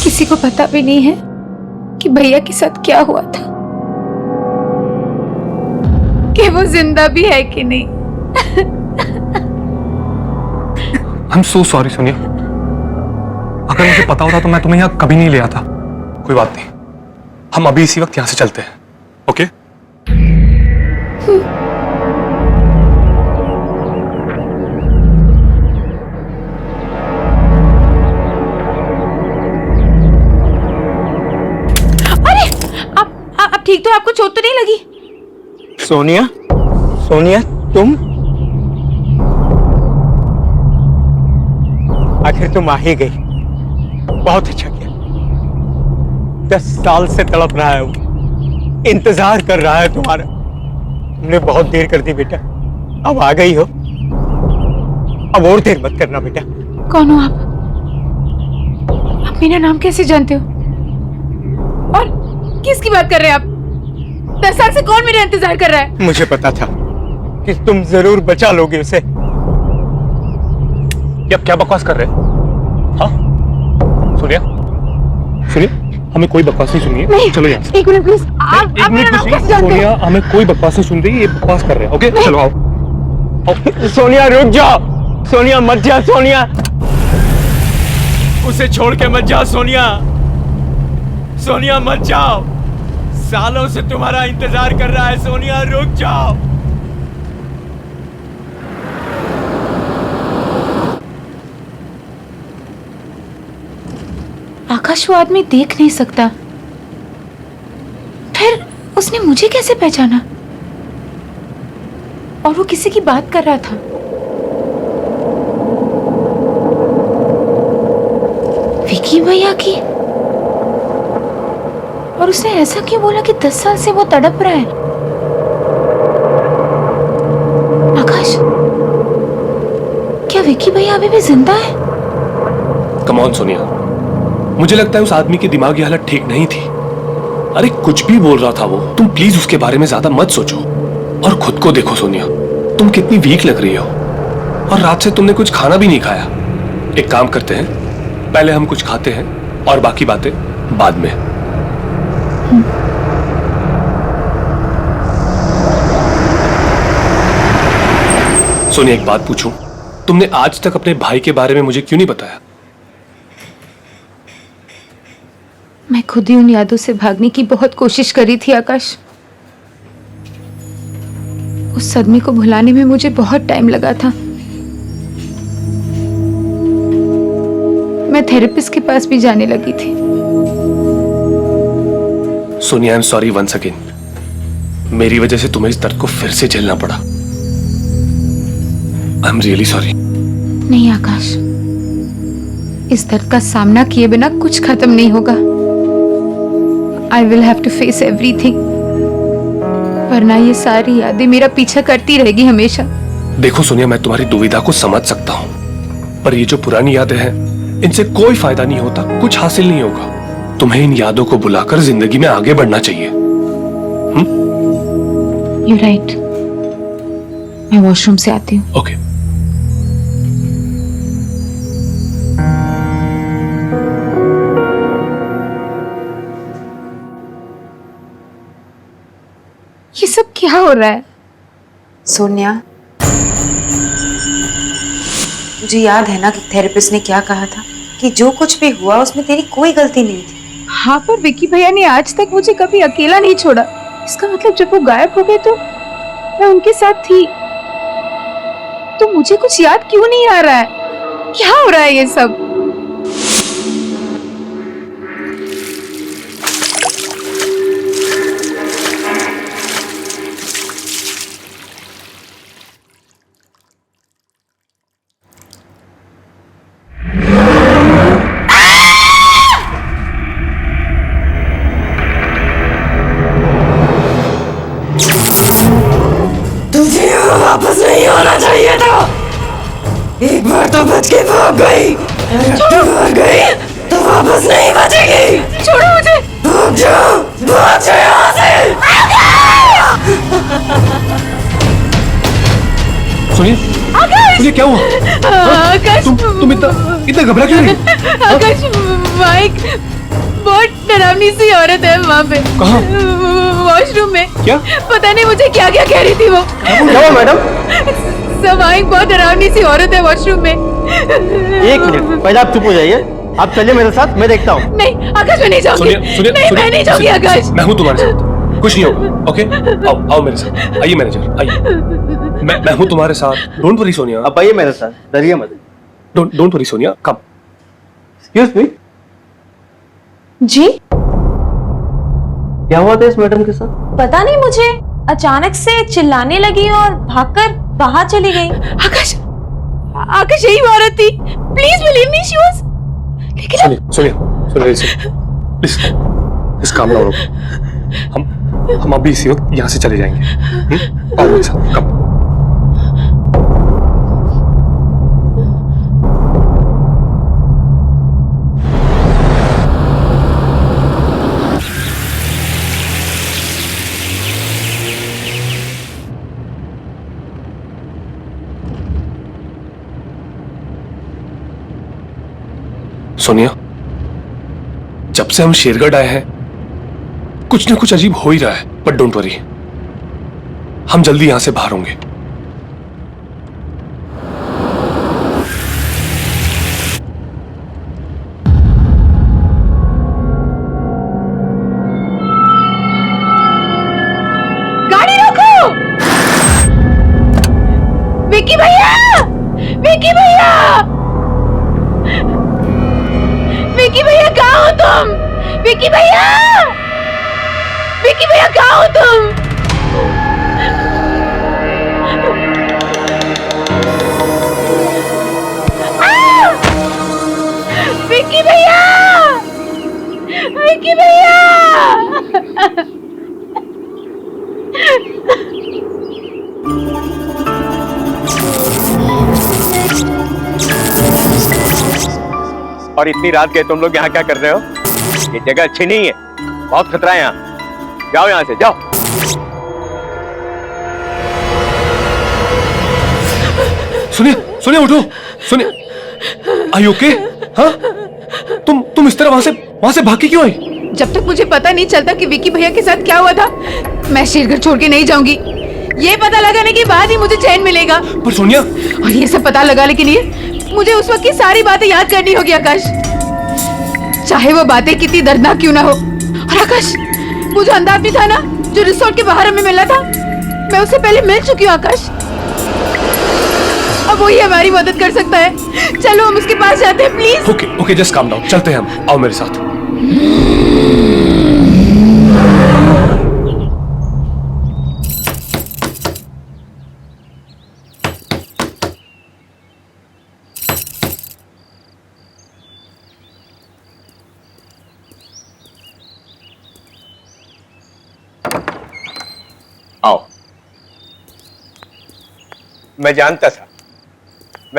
किसी को पता भी नहीं है कि भैया के साथ क्या हुआ था, कि वो जिंदा भी है कि नहीं। I am so sorry Sonia, अगर मुझे पता होता तो मैं तुम्हें यहाँ कभी नहीं ले आता। कोई बात नहीं, हम अभी इसी वक्त यहाँ से चलते हैं। ओके? आप ठीक तो? आपको चोट तो नहीं लगी? सोनिया, सोनिया तुम आखिर तुम आ ही गई। बहुत अच्छा किया। 10 साल से तड़प रहा है वो, इंतजार कर रहा है तुम्हारा। तुमने बहुत देर कर दी बेटा, अब आ गई हो, अब और देर मत करना बेटा। कौन हो आप मेरा नाम कैसे जानते हो? और किसकी बात कर रहे हैं आप? 10 साल से कौन मेरा इंतजार कर रहा है? मुझे पता था कि तुम जरूर बचा लोगे उसे। क्या बकवास कर रहे हैं? हाँ सोनिया, सुनिए, हमें कोई बकवास नहीं सुनिए। नहीं, चलो यहाँ से। एक मिनट प्लीज, आप मेरा नाम कैसे जानते सोनिया, हमें कोई बकवास नहीं सुन रही, ये बकवास कर रहे हैं। ओके चलो आओ। सोनिया रुक जाओ, सोनिया मत जा, सोनिया उसे छोड़ के मत जाओ, सोनिया, सोनिया मत जाओ, सालों से तुम्हारा इंतजार कर रहा है, सोनिया रुक जाओ। आकाश वो आदमी देख नहीं सकता, फिर उसने मुझे कैसे पहचाना? और वो किसी की बात कर रहा था। विकी भैया की। और उसने ऐसा क्यों बोला कि 10 साल से वो तड़प रहा है? आकाश, क्या विकी भैया अभी भी जिंदा है? कम ऑन सोनिया, मुझे लगता है उस आदमी की दिमागी हालत ठीक नहीं थी। अरे कुछ भी बोल रहा था वो, तुम प्लीज उसके बारे में ज्यादा मत सोचो और खुद को देखो सोनिया, तुम कितनी वीक लग रही हो और रात से तुमने कुछ खाना भी नहीं खाया। एक काम करते हैं, पहले हम कुछ खाते हैं और बाकी बातें बाद में। सोनिया एक बात पूछूं, तुमने आज तक अपने भाई के बारे में मुझे क्यों नहीं बताया? मैं खुद ही उन यादों से भागने की बहुत कोशिश करी थी आकाश। उस सदमे को भुलाने में मुझे बहुत टाइम लगा था। मैं थेरेपिस्ट के पास भी जाने लगी थी। Sonia, I am sorry once again. मेरी वजह से तुम्हें इस दर्द को फिर से झेलना पड़ा। I am really sorry. नहीं आकाश, इस दर्द का सामना किए बिना कुछ खत्म नहीं होगा। I will have to face everything, वरना ये सारी यादें मेरा पीछा करती रहेगी हमेशा। देखो सोनिया, मैं तुम्हारी दुविधा को समझ सकता हूँ, पर ये जो पुरानी यादें हैं, इनसे कोई फायदा नहीं होता, कुछ हासिल नहीं होगा। तुम्हें इन यादों को बुलाकर जिंदगी में आगे बढ़ना चाहिए। You're right. मैं वॉशरूम से आती हूँ। ओके। ये सब क्या हो रहा है? सोनिया, मुझे याद है ना कि थेरेपिस्ट ने क्या कहा था कि जो कुछ भी हुआ उसमें तेरी कोई गलती नहीं थी। हाँ, पर विकी भैया ने आज तक मुझे कभी अकेला नहीं छोड़ा। इसका मतलब जब वो गायब हो गए तो मैं उनके साथ थी। तो मुझे कुछ याद क्यों नहीं आ रहा है? क्या हो रहा है ये सब? वापस नहीं होना चाहिए था। एक बार तो बच के भाग गई, भाग गई तो वापस नहीं बचेगी। छोड़ो मुझे। भाग जाओ, भाग जाओ यहाँ से। सुनिए, सुनिए क्या हुआ? आकाश, तुम इतना घबरा क्यों रही? आकाश, माइक, बहुत डरावनी सी औरत है वहाँ पे। कहाँ? वॉशरूम में। क्या? पता नहीं मुझे क्या क्या कह रही थी वो। क्या हुआ मैडम? सब माइक, बहुत डरावनी सी औरत है वॉशरूम में। एक मिनट, पहले आप चुप हो जाइए। आप चलिए मेरे साथ, मैं देखता हूँ। नहीं आकाश, मैं नहीं जाऊंगी। नहीं, मैं नहीं जाऊंगी आकाश। मैं हूँ तुम्हारे साथ, कुछ नहीं होगा। ओके, आओ मेरे साथ। आइए मैनेजर, आइए। मैं हूँ तुम्हारे साथ। Don't worry Sonia. आप आइए मेरे साथ, डरिए मत। Don't worry Sonia, come. Excuse me. जी? क्या हुआ था इस मैडम के साथ? पता नहीं मुझे, अचानक से चिल्लाने लगी और भागकर बाहर चली गई। आकाश, आकाश यही वो औरत थी। Please believe me, she was. लेकिन सुनिए, प्लीज इस काम ना रुको। हम अभी इसी वक्त यहाँ से चले जाएंगे। आओ मेरे साथ, कम। सोनिया, जब से हम शेरगढ़ आए हैं कुछ ना कुछ अजीब हो ही रहा है, बट डोंट वरी, हम जल्दी यहां से बाहर होंगे। गाड़ी रोको! विक्की भैया! विक्की भैया! विक्की भैया कहाँ हो तुम? विक्की भैया! विक्की भैया कहाँ हो तुम? विक्की भैया! विक्की भैया! और इतनी रात के तुम लोग यहाँ क्या कर रहे हो? ये जगह अच्छी नहीं है, बहुत खतरा है यहाँ। जाओ यहाँ से, जाओ। सुनिए, सुनिए, उठो, सुनिए। Are you okay? हाँ? तुम इस तरह वहां से भागी क्यों आई? जब तक मुझे पता नहीं चलता कि विक्की भैया के साथ क्या हुआ था, मैं शेरगढ़ छोड़ के नहीं जाऊंगी। ये पता लगाने के बाद ही मुझे चैन मिलेगा। पर सोनिया, और ये सब पता लगाने के लिए मुझे उस वक्त की सारी बातें याद करनी होगी आकाश, चाहे वो बातें कितनी दर्दनाक क्यों ना हो। और आकाश, वो जो अंधा आदमी था ना, जो रिसोर्ट के बाहर हमें मिला था, मैं उससे पहले मिल चुकी हूँ आकाश। अब वही हमारी मदद कर सकता है। चलो हम उसके पास जाते हैं, please. Okay okay, just calm down, चलते हैं हम। आओ मेरे साथ। आओ। मैं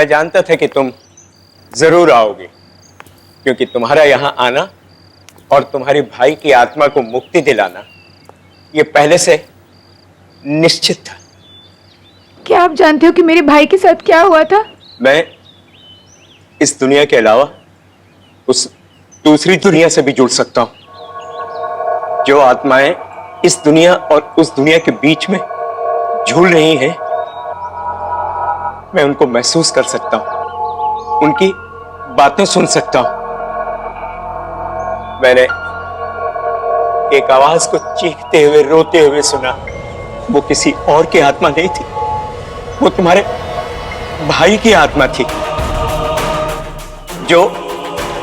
जानता था कि तुम जरूर आओगे, क्योंकि तुम्हारा यहां आना और तुम्हारे भाई की आत्मा को मुक्ति दिलाना ये पहले से निश्चित था। क्या आप जानते हो कि मेरे भाई के साथ क्या हुआ था? मैं इस दुनिया के अलावा उस दूसरी दुनिया से भी जुड़ सकता हूं। जो आत्माएं इस दुनिया और उस दुनिया के बीच में झूल रही हैं, मैं उनको महसूस कर सकता हूं, उनकी बातें सुन सकता हूं। मैंने एक आवाज को चीखते हुए, रोते हुए सुना। वो किसी और की आत्मा नहीं थी, वो तुम्हारे भाई की आत्मा थी, जो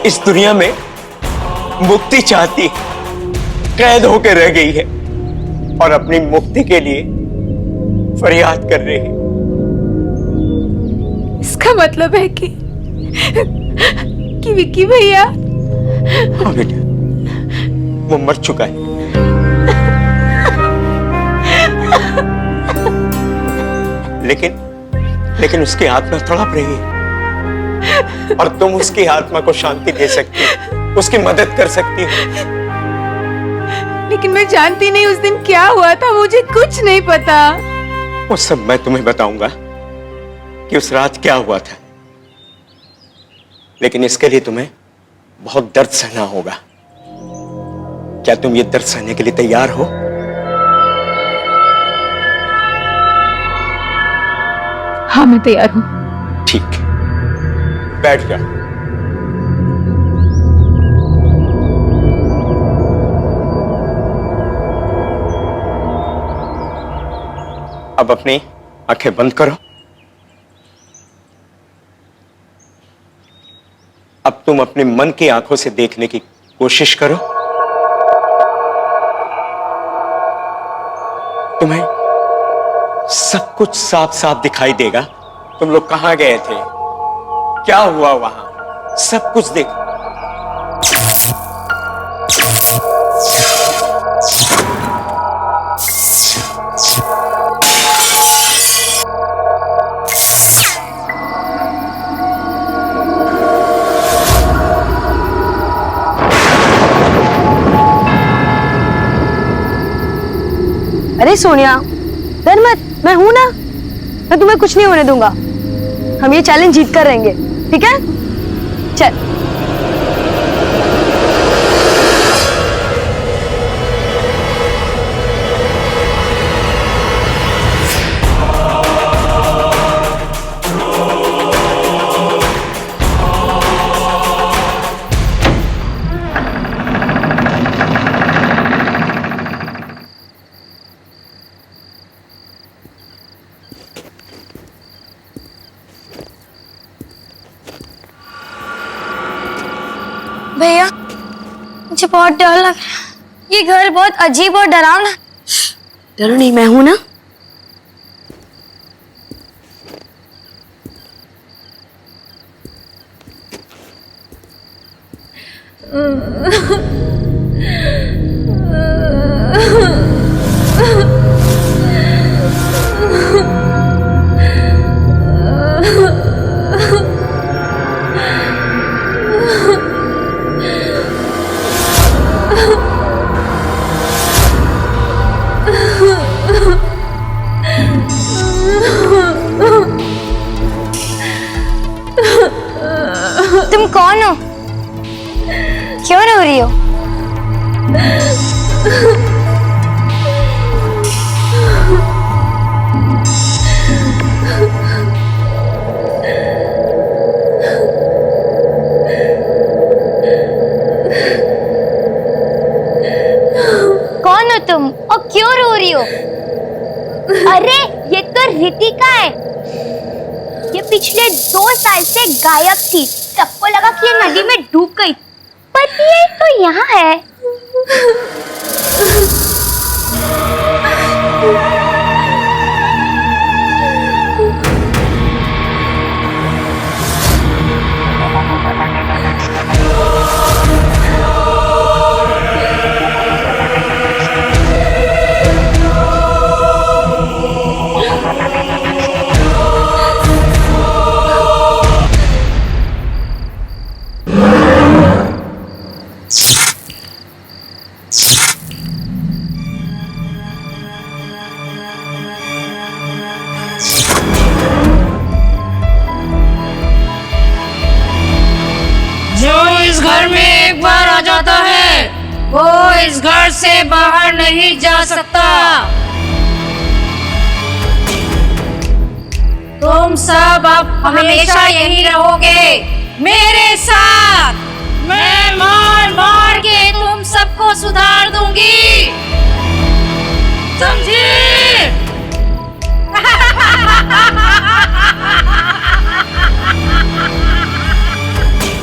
इस दुनिया में मुक्ति चाहती, कैद होकर रह गई है और अपनी मुक्ति के लिए फरियाद कर रही है। इसका मतलब है कि विक्की भैया। हाँ बेटा, वो मर चुका है। लेकिन उसकी आत्मा तड़प रही है और तुम उसकी आत्मा को शांति दे सकती हो, उसकी मदद कर सकती हो। लेकिन मैं जानती नहीं उस दिन क्या हुआ था, मुझे कुछ नहीं पता। वो सब मैं तुम्हें बताऊंगा कि उस रात क्या हुआ था, लेकिन इसके लिए तुम्हें बहुत दर्द सहना होगा। क्या तुम ये दर्द सहने के लिए तैयार हो? हाँ, मैं तैयार हूं। ठीक, बैठ जाओ। अब अपनी आंखें बंद करो। अब तुम अपने मन की आंखों से देखने की कोशिश करो। तुम्हें सब कुछ साफ साफ दिखाई देगा। तुम लोग कहां गए थे, क्या हुआ वहां, सब कुछ देखो। अरे सोनिया डर मत, मैं हूं ना, मैं तुम्हें कुछ नहीं होने दूंगा। हम ये चैलेंज जीत कर रहेंगे, ठीक है? चल। भैया मुझे बहुत डर लग रहा है, ये घर बहुत अजीब और डरावना। डरो नहीं, मैं हूं ना। तुम कौन हो? क्यों रो रही हो? कौन हो तुम और क्यों रो रही हो? अरे ये तो रितिका है, ये पिछले 2 साल से गायब थी। सबको लगा कि ये नदी में डूब गई, पर ये तो यहाँ है। घर में एक बार आ जाता है वो इस घर से बाहर नहीं जा सकता। तुम सब अब हमेशा यही रहोगे मेरे साथ। मैं मार मार के तुम सबको सुधार दूंगी, समझी?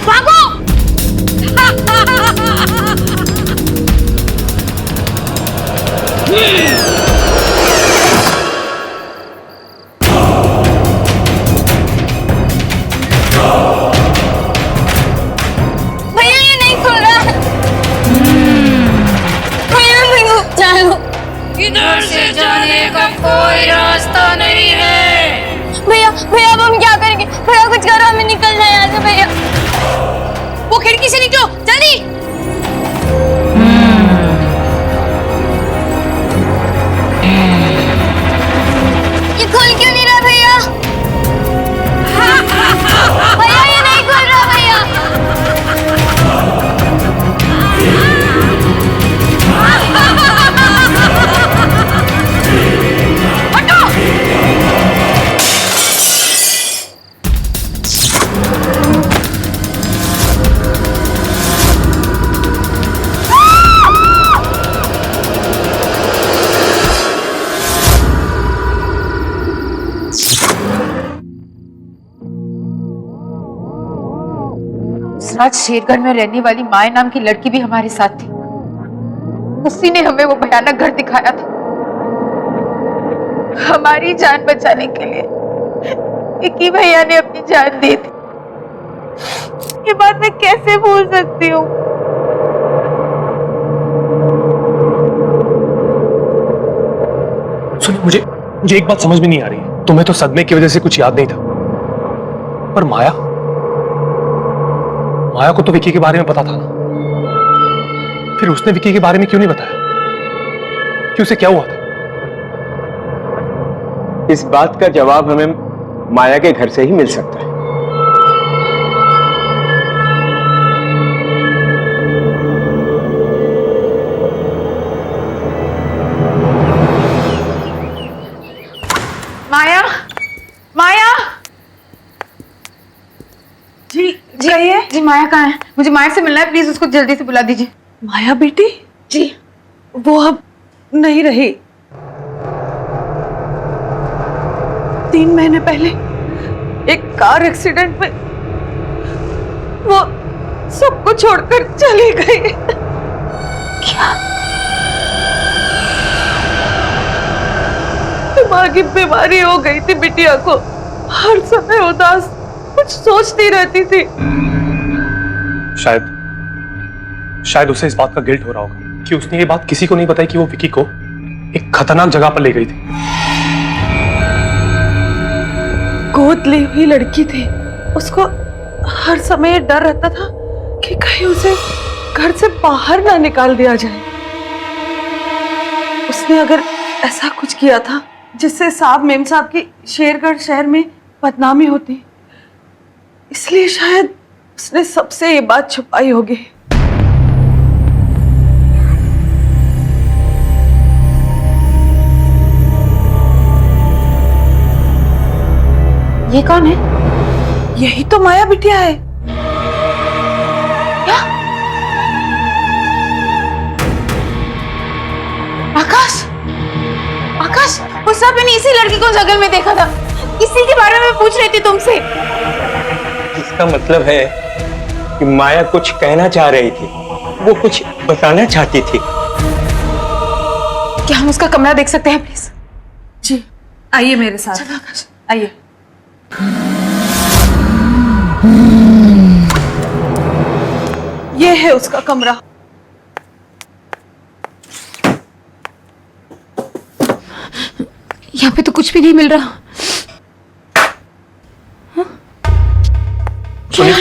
भागो! भैया ये नहीं खुल रहा। भैया भैया चलो, इधर से जाने का कोई रास्ता नहीं है। भैया भैया अब हम क्या करेंगे? भैया कुछ करो, हमें निकलना है यहाँ से। भैया वो खिड़की से निकलो जल्दी। ये खुल क्यों नहीं रहा भैया? भैया ये नहीं खुल रहा भैया। हटो! रात शेरगढ़ में रहने वाली माया नाम की लड़की भी हमारे साथ थी। उसी ने हमें वो भयानक घर दिखाया था। हमारी जान बचाने के लिए विक्की भैया ने अपनी जान दी थी। ये बात मैं कैसे भूल सकती हूँ? सुनिए, मुझे एक बात समझ में नहीं आ रही। तुम्हें तो सदमे की वजह से कुछ याद नहीं था, पर माया को तो विक्की के बारे में पता था ना। फिर उसने विक्की के बारे में क्यों नहीं बताया कि उसे क्या हुआ था? इस बात का जवाब हमें माया के घर से ही मिल सकता है। माया, माया। जी जी आइए। जी माया कहाँ है? मुझे माया से मिलना है, प्लीज उसको जल्दी से बुला दीजिए। माया बेटी? जी। वो अब नहीं रही। 3 महीने पहले एक कार एक्सीडेंट में वो सबको छोड़कर चली गई। क्या? दिमागी बीमारी हो गई थी बिटिया को, हर समय उदास, कुछ सोचती रहती थी। शायद उसे इस बात का गिल्ट हो रहा होगा कि उसने ये बात किसी को नहीं बताई कि वो विकी को एक खतरनाक जगह पर ले गई थी। गोद ली हुई लड़की थी, उसको हर समय डर रहता था कि कहीं उसे घर से बाहर ना निकाल दिया जाए। उसने अगर ऐसा कुछ किया था जिससे साहब मेम साहब की शेरगढ़ शहर में बदनामी होती, इसलिए शायद उसने सबसे ये बात छुपाई होगी। ये कौन है? यही तो माया बिटिया है। क्या? आकाश, आकाश, उस रात मैंने इसी लड़की को जंगल में देखा था, इसी के बारे में पूछ रही थी तुमसे। इसका मतलब है कि माया कुछ कहना चाह रही थी, वो कुछ बताना चाहती थी। क्या हम उसका कमरा देख सकते हैं प्लीज? जी आइए मेरे साथ, आइए। ये है उसका कमरा। यहाँ पे तो कुछ भी नहीं मिल रहा। सुनिए,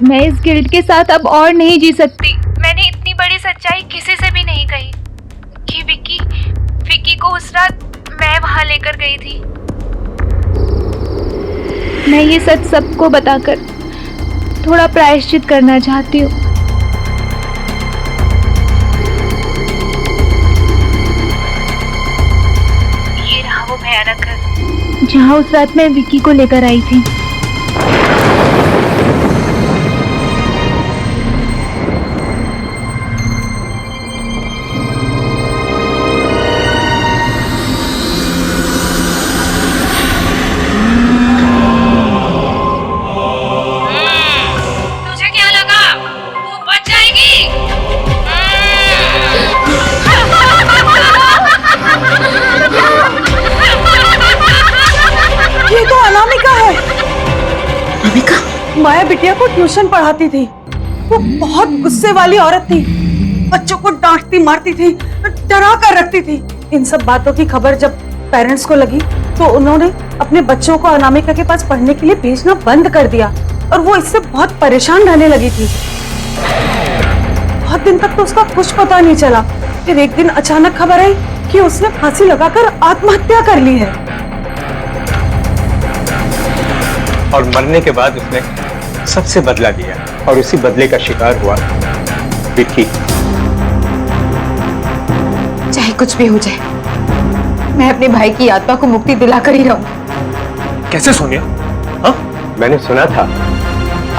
मैं इस गिल्ट के साथ अब और नहीं जी सकती। मैंने इतनी बड़ी सच्चाई किसी से भी नहीं कही कि विकी को उस रात मैं वहां लेकर गई थी। मैं ये सच सबको बताकर थोड़ा प्रायश्चित करना चाहती हूँ। ये रहा वो भयानक घर जहाँ उस रात मैं विकी को लेकर आई थी। माया बिटिया को ट्यूशन पढ़ाती थी। वो बहुत गुस्से वाली औरत थी, बच्चों को डांटती मारती थी, डरा कर रखती थी। इन सब बातों की खबर जब पेरेंट्स को लगी तो उन्होंने अपने बच्चों को अनामिका के पास पढ़ने के लिए भेजना बंद कर दिया और वो इससे बहुत परेशान रहने लगी थी। बहुत दिन तक तो उसका कुछ पता नहीं चला। फिर एक दिन अचानक खबर आई कि उसने फांसी लगाकर आत्महत्या कर ली है। और मरने के बाद उसने सबसे बदला लिया और उसी बदले का शिकार हुआ विकी। चाहे कुछ भी हो जाए, मैं अपने भाई की आत्मा को मुक्ति दिलाकर ही रहूं। कैसे सोनिया? हाँ? मैंने सुना था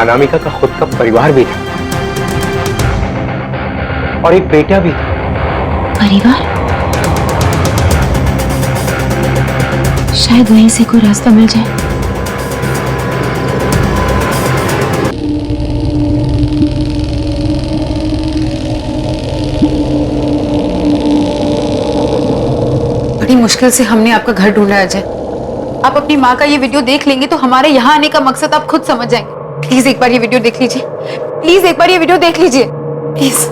अनामिका का खुद का परिवार भी था और एक बेटा भी था। परिवार? शायद वहीं से कोई रास्ता मिल जाए। बड़ी मुश्किल से हमने आपका घर ढूंढा है अजय। आप अपनी माँ का ये वीडियो देख लेंगे तो हमारे यहाँ आने का मकसद आप खुद समझ जाएंगे। प्लीज एक बार ये वीडियो देख लीजिए, प्लीज एक बार ये वीडियो देख लीजिए, प्लीज।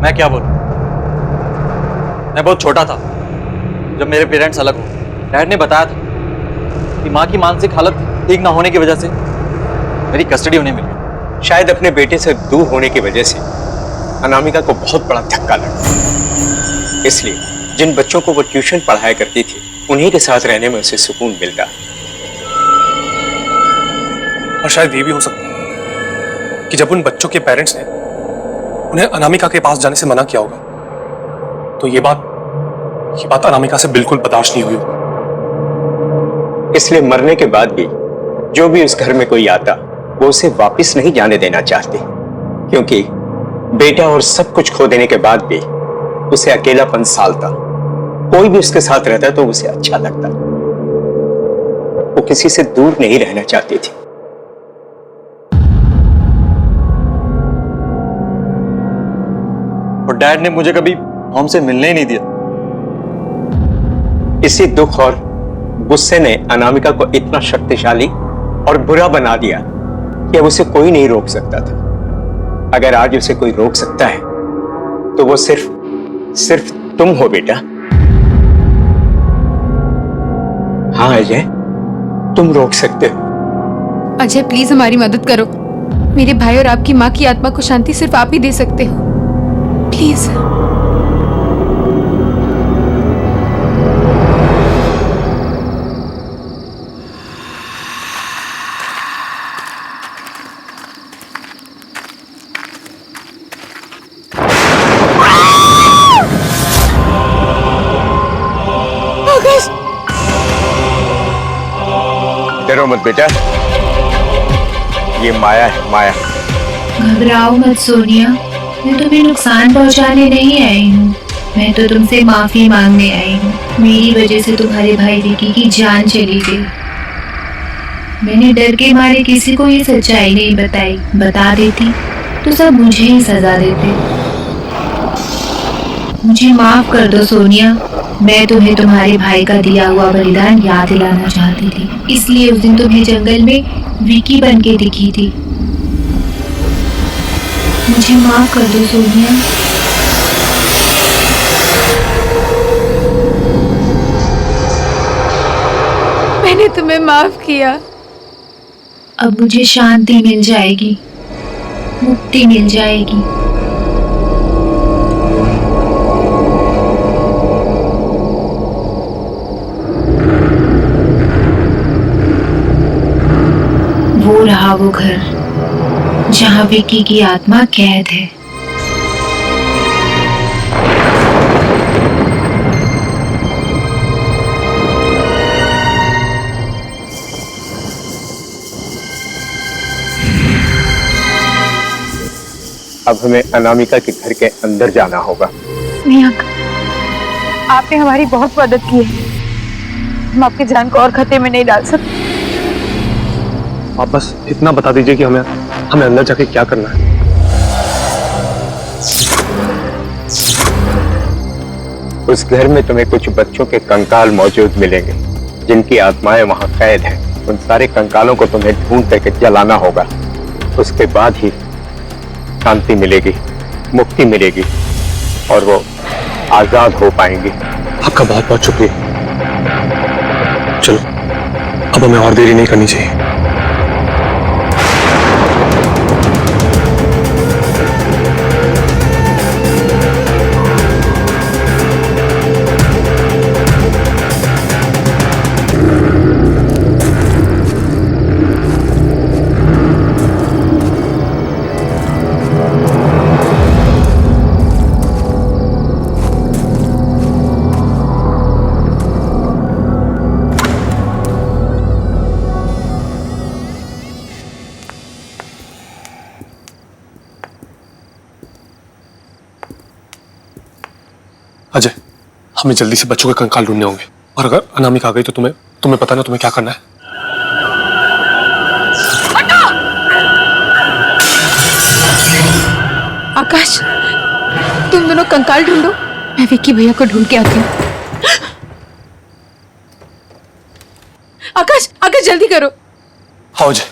मैं क्या बोलूं? मैं बहुत छोटा था जब मेरे पेरेंट्स अलग हो। डैड ने बताया था कि माँ की मानसिक हालत ठीक ना होने की वजह से मेरी कस्टडी उन्हें मिली। शायद अपने बेटे से दूर होने की वजह से अनामिका को बहुत बड़ा धक्का लगा, इसलिए जिन बच्चों को वो ट्यूशन पढ़ाया करती थी उन्हीं के साथ रहने में उसे सुकून मिलता। और शायद ये भी हो सकता है कि जब उन बच्चों के पेरेंट्स ने उन्हें अनामिका के पास जाने से मना किया होगा तो ये बात अनामिका से बिल्कुल बर्दाश्त नहीं हुई होगी। इसलिए मरने के बाद भी जो भी उस घर में कोई आता वो उसे वापस नहीं जाने देना चाहते, क्योंकि बेटा और सब कुछ खो देने के बाद भी उसे अकेलापन सालता। कोई भी उसके साथ रहता तो उसे अच्छा लगता। वो किसी से दूर नहीं रहना चाहती थी। और डैड ने मुझे कभी हमसे मिलने ही नहीं दिया। इसी दुख और गुस्से ने अनामिका को इतना शक्तिशाली और बुरा बना दिया कि अब उसे कोई नहीं रोक सकता था। अगर आज उसे कोई रोक सकता है तो वो सिर्फ तुम हो बेटा। हाँ अजय, तुम रोक सकते हो। अजय प्लीज हमारी मदद करो। मेरे भाई और आपकी माँ की आत्मा को शांति सिर्फ आप ही दे सकते हो, प्लीज। डरो मत बेटा, ये माया है, माया। घबराओ मत सोनिया, मैं तुम्हें नुकसान पहुंचाने नहीं आई हूँ। मैं तो तुमसे माफी मांगने आई हूँ। मेरी वजह से तुम्हारे भाई विकी की जान चली गई। मैंने डर के मारे किसी को ये सच्चाई नहीं बताई। बता देती तो सब मुझे ही सजा देते। मुझे माफ कर दो सोनिया। मैं तुम्हें तुम्हारे भाई का दिया हुआ बलिदान याद दिलाना चाहती थी, इसलिए उस दिन तुम्हें जंगल में विकी बन के दिखी थी। मुझे माफ कर दो सोनिया। मैंने तुम्हें माफ किया। अब मुझे शांति मिल जाएगी, मुक्ति मिल जाएगी। वो रहा वो घर जहां विकी की आत्मा कैद है। अब हमें अनामिका के घर के अंदर जाना होगा। मियां, आपने हमारी बहुत मदद की है। हम आपकी जान को और खतरे में नहीं डाल सकते। आप बस इतना बता दीजिए कि हमें अंदर जाके क्या करना है। उस घर में तुम्हें कुछ बच्चों के कंकाल मौजूद मिलेंगे जिनकी आत्माएं वहां कैद हैं। उन सारे कंकालों को तुम्हें ढूंढ करके जलाना होगा। उसके बाद ही शांति मिलेगी, मुक्ति मिलेगी और वो आजाद हो पाएंगी। आपका बहुत बहुत शुक्रिया। चलो अब हमें और देरी नहीं करनी चाहिए। अजय, हमें जल्दी से बच्चों के कंकाल ढूंढने होंगे और अगर अनामिका आ गई तो तुम्हें पता ना तुम्हें क्या करना है। आकाश, तुम दोनों कंकाल ढूंढो, मैं विक्की भैया को ढूंढ के आती हूँ। आकाश, आकाश जल्दी करो। हाँ अजय।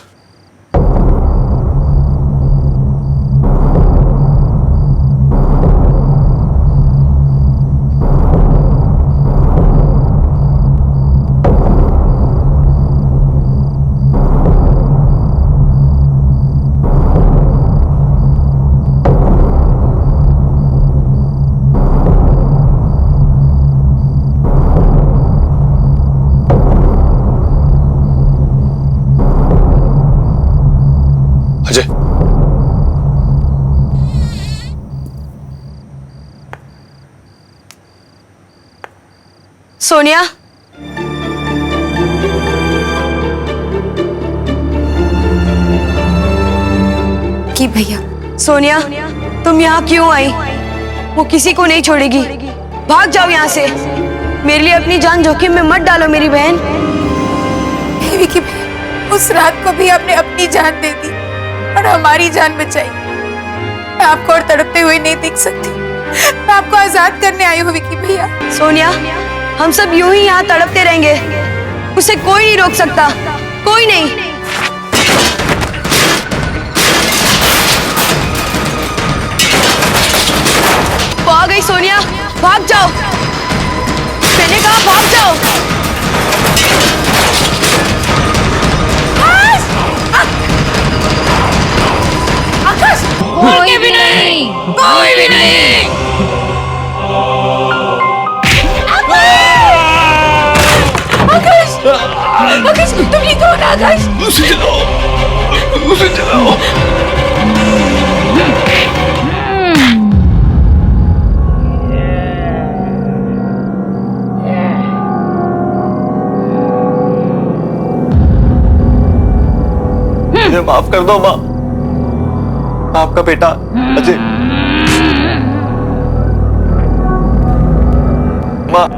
सोनिया, कि भैया। सोनिया, तुम यहाँ क्यों आई? वो किसी को नहीं छोड़ेगी। भाग जाओ यहाँ से। मेरे लिए अपनी जान जोखिम में मत डालो मेरी बहन। विकी भैया, उस रात को भी आपने अपनी जान दे दी और हमारी जान बचाई। मैं आपको और तड़पते हुए नहीं देख सकती। मैं आपको आजाद करने आई हूँ विकी भैया। सोनिया, हम सब यूं ही यहाँ तड़पते रहेंगे। उसे कोई नहीं रोक सकता, कोई नहीं। वो आ गई सोनिया, भाग जाओ। मैंने कहा भाग जाओ। आकाश! कोई भी नहीं, कोई भी नहीं। आकाश! आकाश, तुम ये कौन? आकाश! उसे जलाओ, उसे जलाओ। मुझे माफ कर दो माँ। आपका बेटा अजय। माँ,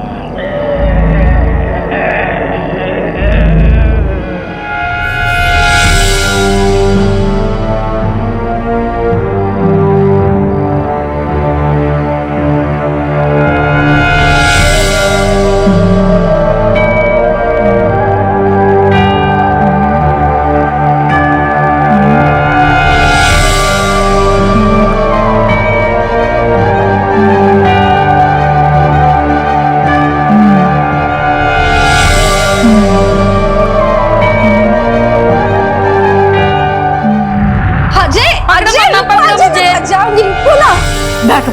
बैठो।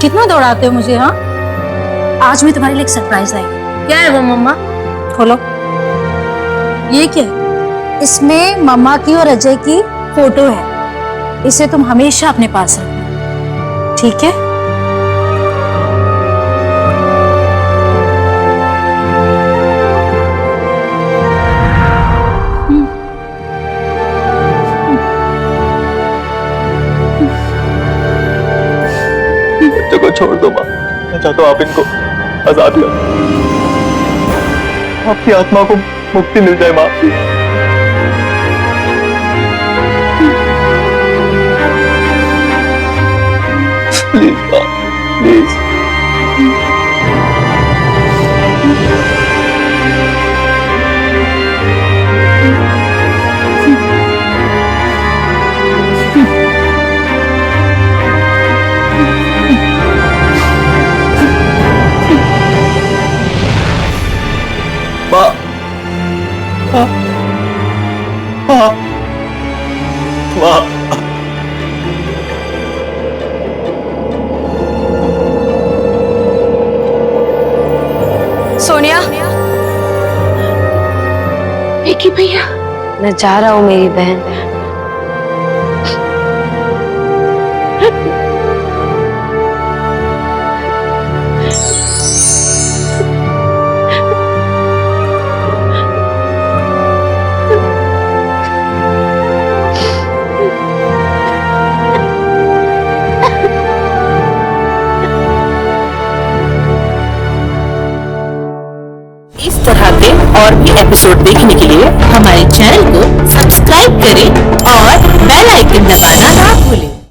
कितना दौड़ाते हो मुझे? हाँ, आज मैं तुम्हारे लिए एक सरप्राइज लाई। क्या है वो मम्मा? खोलो। ये क्या है? इसमें मम्मा की और अजय की फोटो है। इसे तुम हमेशा अपने पास रखना, ठीक है? बच्चों को छोड़ दो माँ। मैं चाहता हूँ आप इनको आजाद करो। आपकी आत्मा को मुक्ति मिल जाए माँ। प्लीज माँ, प्लीज। माँ, माँ, माँ, माँ। सोनिया, विकी भैया, मैं जा रहा हूँ मेरी बहन। इस तरह के और भी एपिसोड देखने के लिए हमारे चैनल को सब्सक्राइब करें और बेल आइकन दबाना ना भूलें।